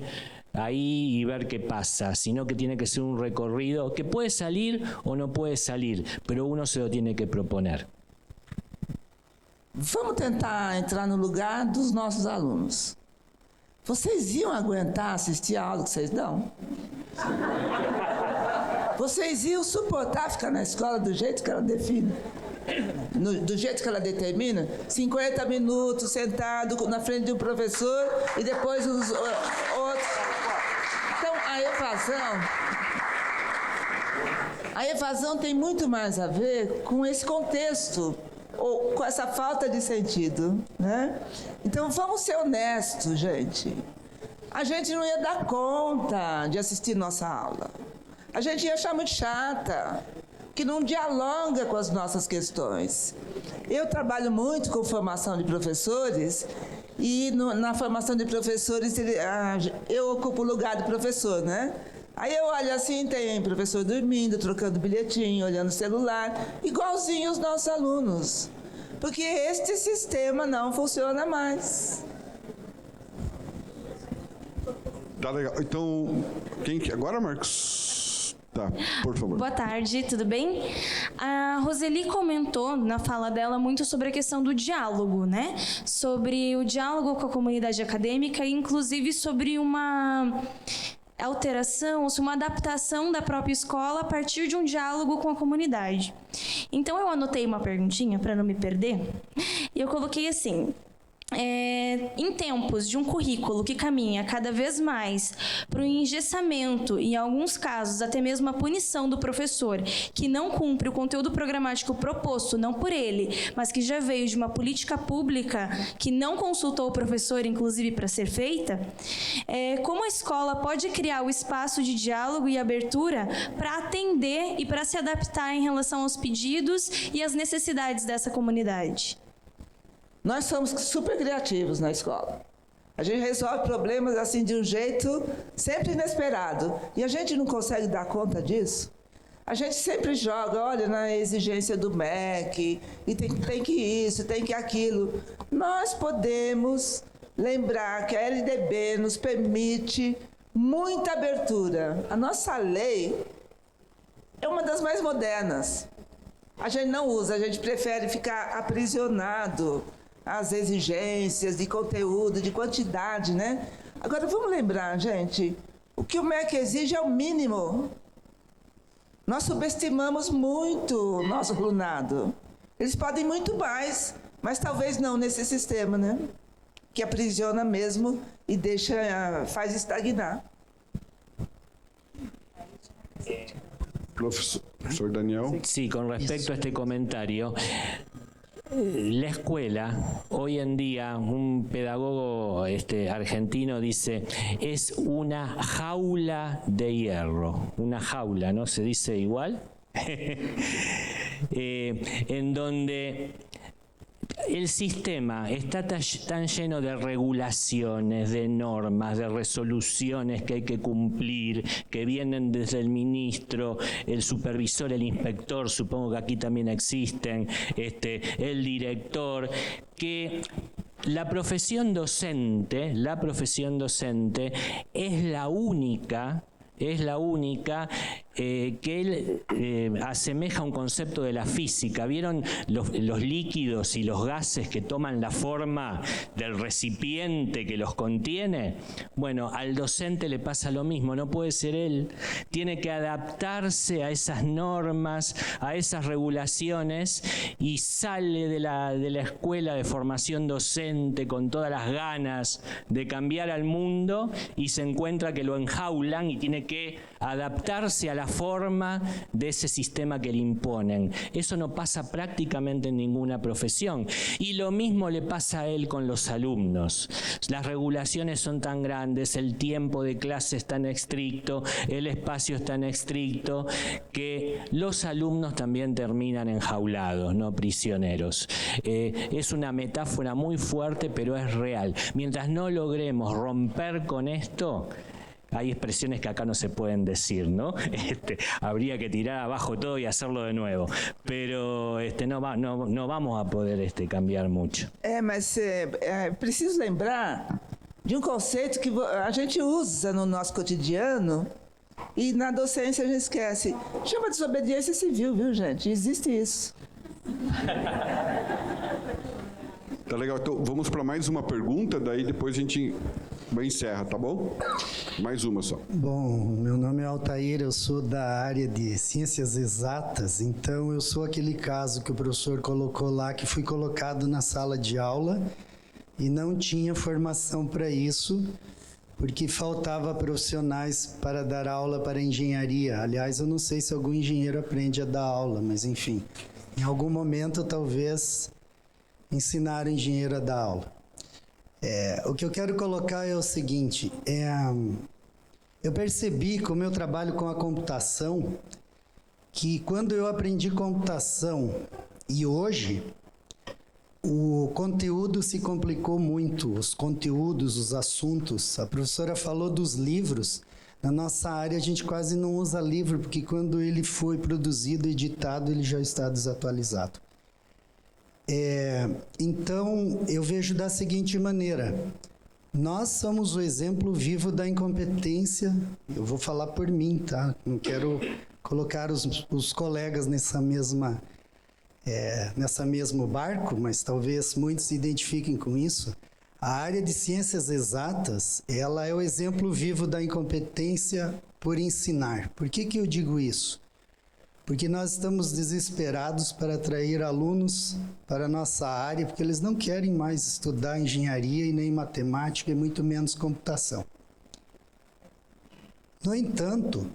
ahí y ver qué pasa, sino que tiene que ser un recorrido que puede salir o no puede salir, pero uno se lo tiene que proponer. Vamos tentar entrar no lugar dos nossos alunos. Vocês iam aguentar assistir a aula que vocês dão? Vocês iam suportar ficar na escola do jeito que ela define? Do jeito que ela determina? 50 minutos sentado na frente de um professor e depois os outros. Então, a evasão tem muito mais a ver com esse contexto, ou com essa falta de sentido, né? Então, vamos ser honestos, gente. A gente não ia dar conta de assistir nossa aula. A gente ia achar muito chata, que não dialoga com as nossas questões. Eu trabalho muito com formação de professores e na formação de professores eu ocupo o lugar do professor, né? Aí eu olho assim, tem professor dormindo, trocando bilhetinho, olhando o celular, igualzinho os nossos alunos. Porque este sistema não funciona mais. Tá legal. Então, agora, Marcos? Tá, por favor. Boa tarde, tudo bem? A Roseli comentou na fala dela muito sobre a questão do diálogo, né? Sobre o diálogo com a comunidade acadêmica e, inclusive, sobre uma alteração, uma adaptação da própria escola a partir de um diálogo com a comunidade. Então, eu anotei uma perguntinha para não me perder e eu coloquei assim: em tempos de um currículo que caminha cada vez mais para o engessamento e, em alguns casos, até mesmo a punição do professor que não cumpre o conteúdo programático proposto, não por ele, mas que já veio de uma política pública que não consultou o professor, inclusive, para ser feita, como a escola pode criar o espaço de diálogo e abertura para atender e para se adaptar em relação aos pedidos e às necessidades dessa comunidade? Nós somos super criativos na escola. A gente resolve problemas assim de um jeito sempre inesperado. E a gente não consegue dar conta disso. A gente sempre joga, olha, na exigência do MEC, e tem que isso, tem que aquilo. Nós podemos lembrar que a LDB nos permite muita abertura. A nossa lei é uma das mais modernas. A gente não usa, a gente prefere ficar aprisionado às exigências de conteúdo, de quantidade, né? Agora, vamos lembrar, gente, o que o MEC exige é o mínimo. Nós subestimamos muito o nosso alunado. Eles podem muito mais, mas talvez não nesse sistema, né? Que aprisiona mesmo e faz estagnar. Profesor Daniel. Sí, con respecto a este comentario, la escuela, hoy en día, un pedagogo argentino dice, es una jaula de hierro. Una jaula, ¿no? ¿Se dice igual? En donde el sistema está tan lleno de regulaciones, de normas, de resoluciones que hay que cumplir, que vienen desde el ministro, el supervisor, el inspector, supongo que aquí también existen, el director, que la profesión docente es la única que él asemeja un concepto de la física. ¿Vieron los líquidos y los gases que toman la forma del recipiente que los contiene? Bueno, al docente le pasa lo mismo, no puede ser él. Tiene que adaptarse a esas normas, a esas regulaciones, y sale de la escuela de formación docente con todas las ganas de cambiar al mundo y se encuentra que lo enjaulan y tiene que adaptarse a la forma de ese sistema que le imponen. Eso no pasa prácticamente en ninguna profesión. Y lo mismo le pasa a él con los alumnos. Las regulaciones son tan grandes, el tiempo de clase es tan estricto, el espacio es tan estricto, que los alumnos también terminan enjaulados, no prisioneros. Es una metáfora muy fuerte, pero es real. Mientras no logremos romper con esto, hay expresiones que acá no se pueden decir, ¿no? Habría que tirar abajo todo y hacerlo de nuevo. Pero no vamos a poder cambiar mucho. Mas preciso lembrar de conceito que a gente usa no nosso cotidiano e na docência a gente esquece. Chama desobediência civil, viu, gente? Existe isso. Tá legal, então vamos para mais uma pergunta, daí depois a gente encerra, tá bom? Mais uma só. Bom, meu nome é Altair, eu sou da área de ciências exatas, então eu sou aquele caso que o professor colocou lá, que fui colocado na sala de aula e não tinha formação para isso, porque faltava profissionais para dar aula para engenharia. Aliás, eu não sei se algum engenheiro aprende a dar aula, mas enfim, em algum momento talvez ensinar o engenheiro a dar aula. O que eu quero colocar é o seguinte, eu percebi, como eu trabalho com a computação, que quando eu aprendi computação e hoje, o conteúdo se complicou muito, os conteúdos, os assuntos. A professora falou dos livros. Na nossa área a gente quase não usa livro, porque quando ele foi produzido, editado, ele já está desatualizado. Então, eu vejo da seguinte maneira, nós somos o exemplo vivo da incompetência, eu vou falar por mim, tá? Não quero colocar os colegas nessa mesmo barco, mas talvez muitos se identifiquem com isso. A área de ciências exatas, ela é o exemplo vivo da incompetência por ensinar. Por que eu digo isso? Porque nós estamos desesperados para atrair alunos para a nossa área, porque eles não querem mais estudar engenharia e nem matemática, e muito menos computação. No entanto,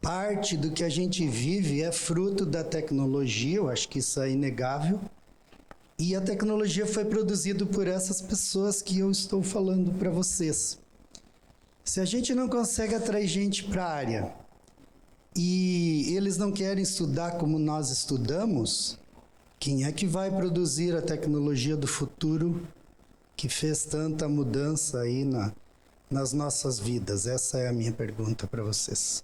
parte do que a gente vive é fruto da tecnologia, eu acho que isso é inegável, e a tecnologia foi produzida por essas pessoas que eu estou falando para vocês. Se a gente não consegue atrair gente para a área, e eles não querem estudar como nós estudamos, quem é que vai produzir a tecnologia do futuro que fez tanta mudança aí nas nossas vidas? Essa é a minha pergunta para vocês.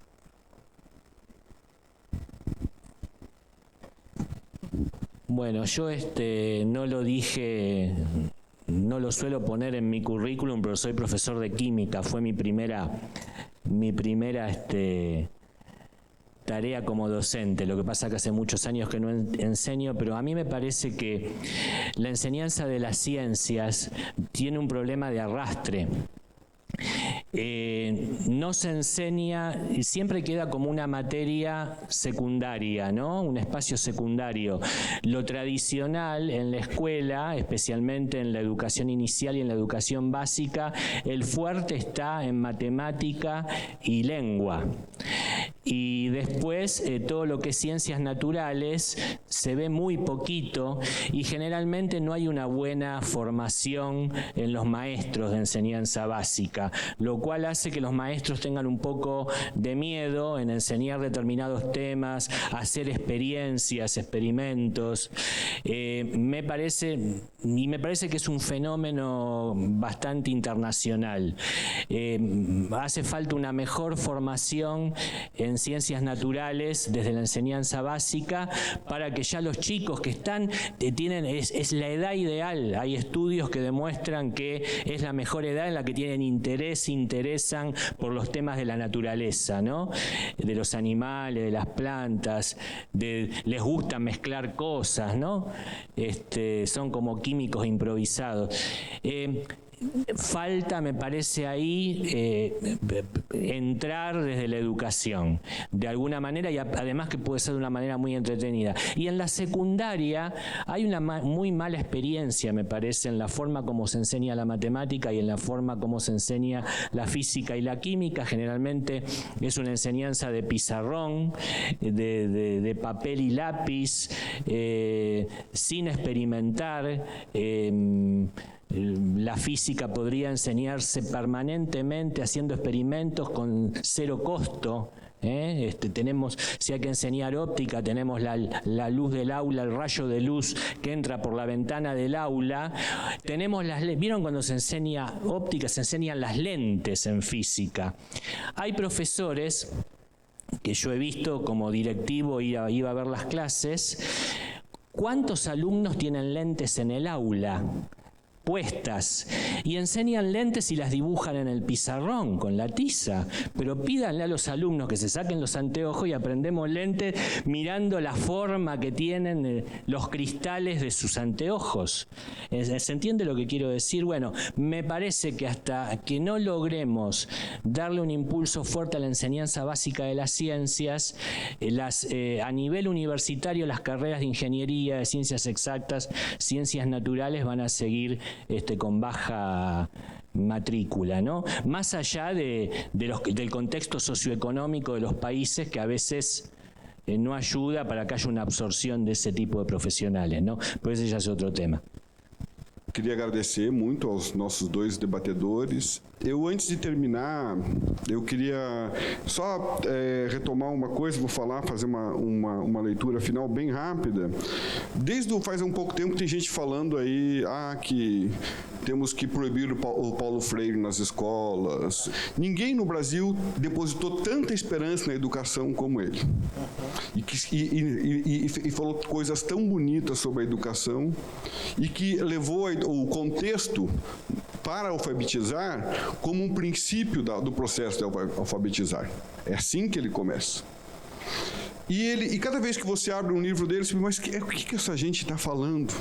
Bueno, yo no lo dije, no lo suelo poner en mi currículum, pero soy profesor de química, fue mi primera tarea como docente. Lo que pasa que hace muchos años que no enseño, pero a mí me parece que la enseñanza de las ciencias tiene un problema de arrastre. No se enseña y siempre queda como una materia secundaria, ¿no? Un espacio secundario. Lo tradicional en la escuela, especialmente en la educación inicial y en la educación básica, el fuerte está en matemática y lengua. Y después todo lo que es ciencias naturales se ve muy poquito y generalmente no hay una buena formación en los maestros de enseñanza básica, lo cual hace que los maestros tengan un poco de miedo en enseñar determinados temas, hacer experiencias, experimentos. Me parece que es un fenómeno bastante internacional. Hace falta una mejor formación en ciencias naturales desde la enseñanza básica para que ya los chicos que es la edad ideal. Hay estudios que demuestran que es la mejor edad en la que tienen interés, se interesan por los temas de la naturaleza, ¿no? De los animales, de las plantas, les gusta mezclar cosas, ¿no? Son como químicos improvisados. Falta, me parece ahí, entrar desde la educación, de alguna manera, y además que puede ser de una manera muy entretenida. Y en la secundaria hay una muy mala experiencia, me parece, en la forma como se enseña la matemática y en la forma como se enseña la física y la química. Generalmente es una enseñanza de pizarrón, de papel y lápiz, sin experimentar. La física podría enseñarse permanentemente haciendo experimentos con cero costo Tenemos, si hay que enseñar óptica, tenemos la luz del aula, el rayo de luz que entra por la ventana del aula. Tenemos ¿vieron cuando se enseña óptica? Se enseñan las lentes en física. Hay profesores que yo he visto como directivo, iba a ver las clases. ¿Cuántos alumnos tienen lentes en el aula puestas? Y enseñan lentes y las dibujan en el pizarrón con la tiza. Pero pídanle a los alumnos que se saquen los anteojos y aprendemos lentes mirando la forma que tienen los cristales de sus anteojos. ¿Se entiende lo que quiero decir? Bueno, me parece que hasta que no logremos darle un impulso fuerte a la enseñanza básica de las ciencias, a nivel universitario las carreras de ingeniería, de ciencias exactas, ciencias naturales van a seguir con baja matrícula, ¿no? Más allá del contexto socioeconómico de los países, que a veces no ayuda para que haya una absorción de esse tipo de profissionais, não? Pois esse já é outro tema. Queria agradecer muito aos nossos dois debatedores. Antes de terminar, eu queria só retomar uma coisa, fazer uma leitura final bem rápida. Faz um pouco tempo tem gente falando aí que temos que proibir o Paulo Freire nas escolas. Ninguém no Brasil depositou tanta esperança na educação como ele. E falou coisas tão bonitas sobre a educação e que levou o contexto para alfabetizar como um princípio do processo de alfabetizar. É assim que ele começa. E cada vez que você abre um livro dele, você pensa, mas o que essa gente está falando?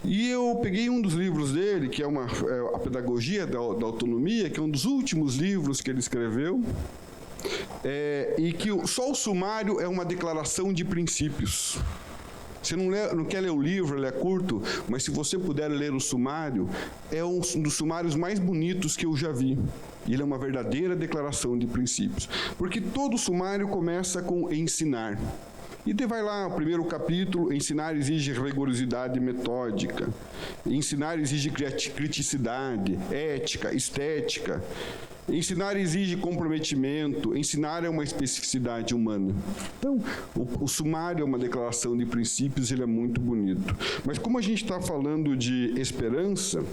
E eu peguei um dos livros dele, que é a Pedagogia da Autonomia, que é um dos últimos livros que ele escreveu, e que só o sumário é uma declaração de princípios. Você não quer ler o livro, ele é curto, mas se você puder ler o sumário, é um dos sumários mais bonitos que eu já vi. Ele é uma verdadeira declaração de princípios. Porque todo sumário começa com ensinar. E vai lá, o primeiro capítulo, ensinar exige rigorosidade metódica, ensinar exige criticidade, ética, estética, ensinar exige comprometimento, ensinar é uma especificidade humana. Então, o sumário é uma declaração de princípios, ele é muito bonito. Mas como a gente está falando de esperança,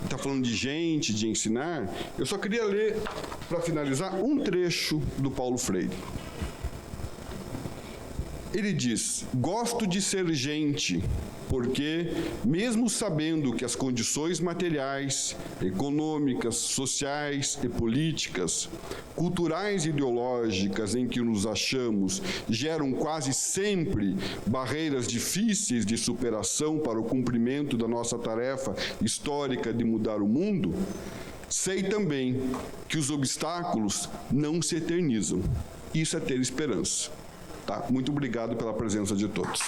está falando de gente, de ensinar, eu só queria ler, para finalizar, um trecho do Paulo Freire. Ele diz: gosto de ser gente, porque, mesmo sabendo que as condições materiais, econômicas, sociais e políticas, culturais e ideológicas em que nos achamos geram quase sempre barreiras difíceis de superação para o cumprimento da nossa tarefa histórica de mudar o mundo, sei também que os obstáculos não se eternizam. Isso é ter esperança. Tá? Muito obrigado pela presença de todos.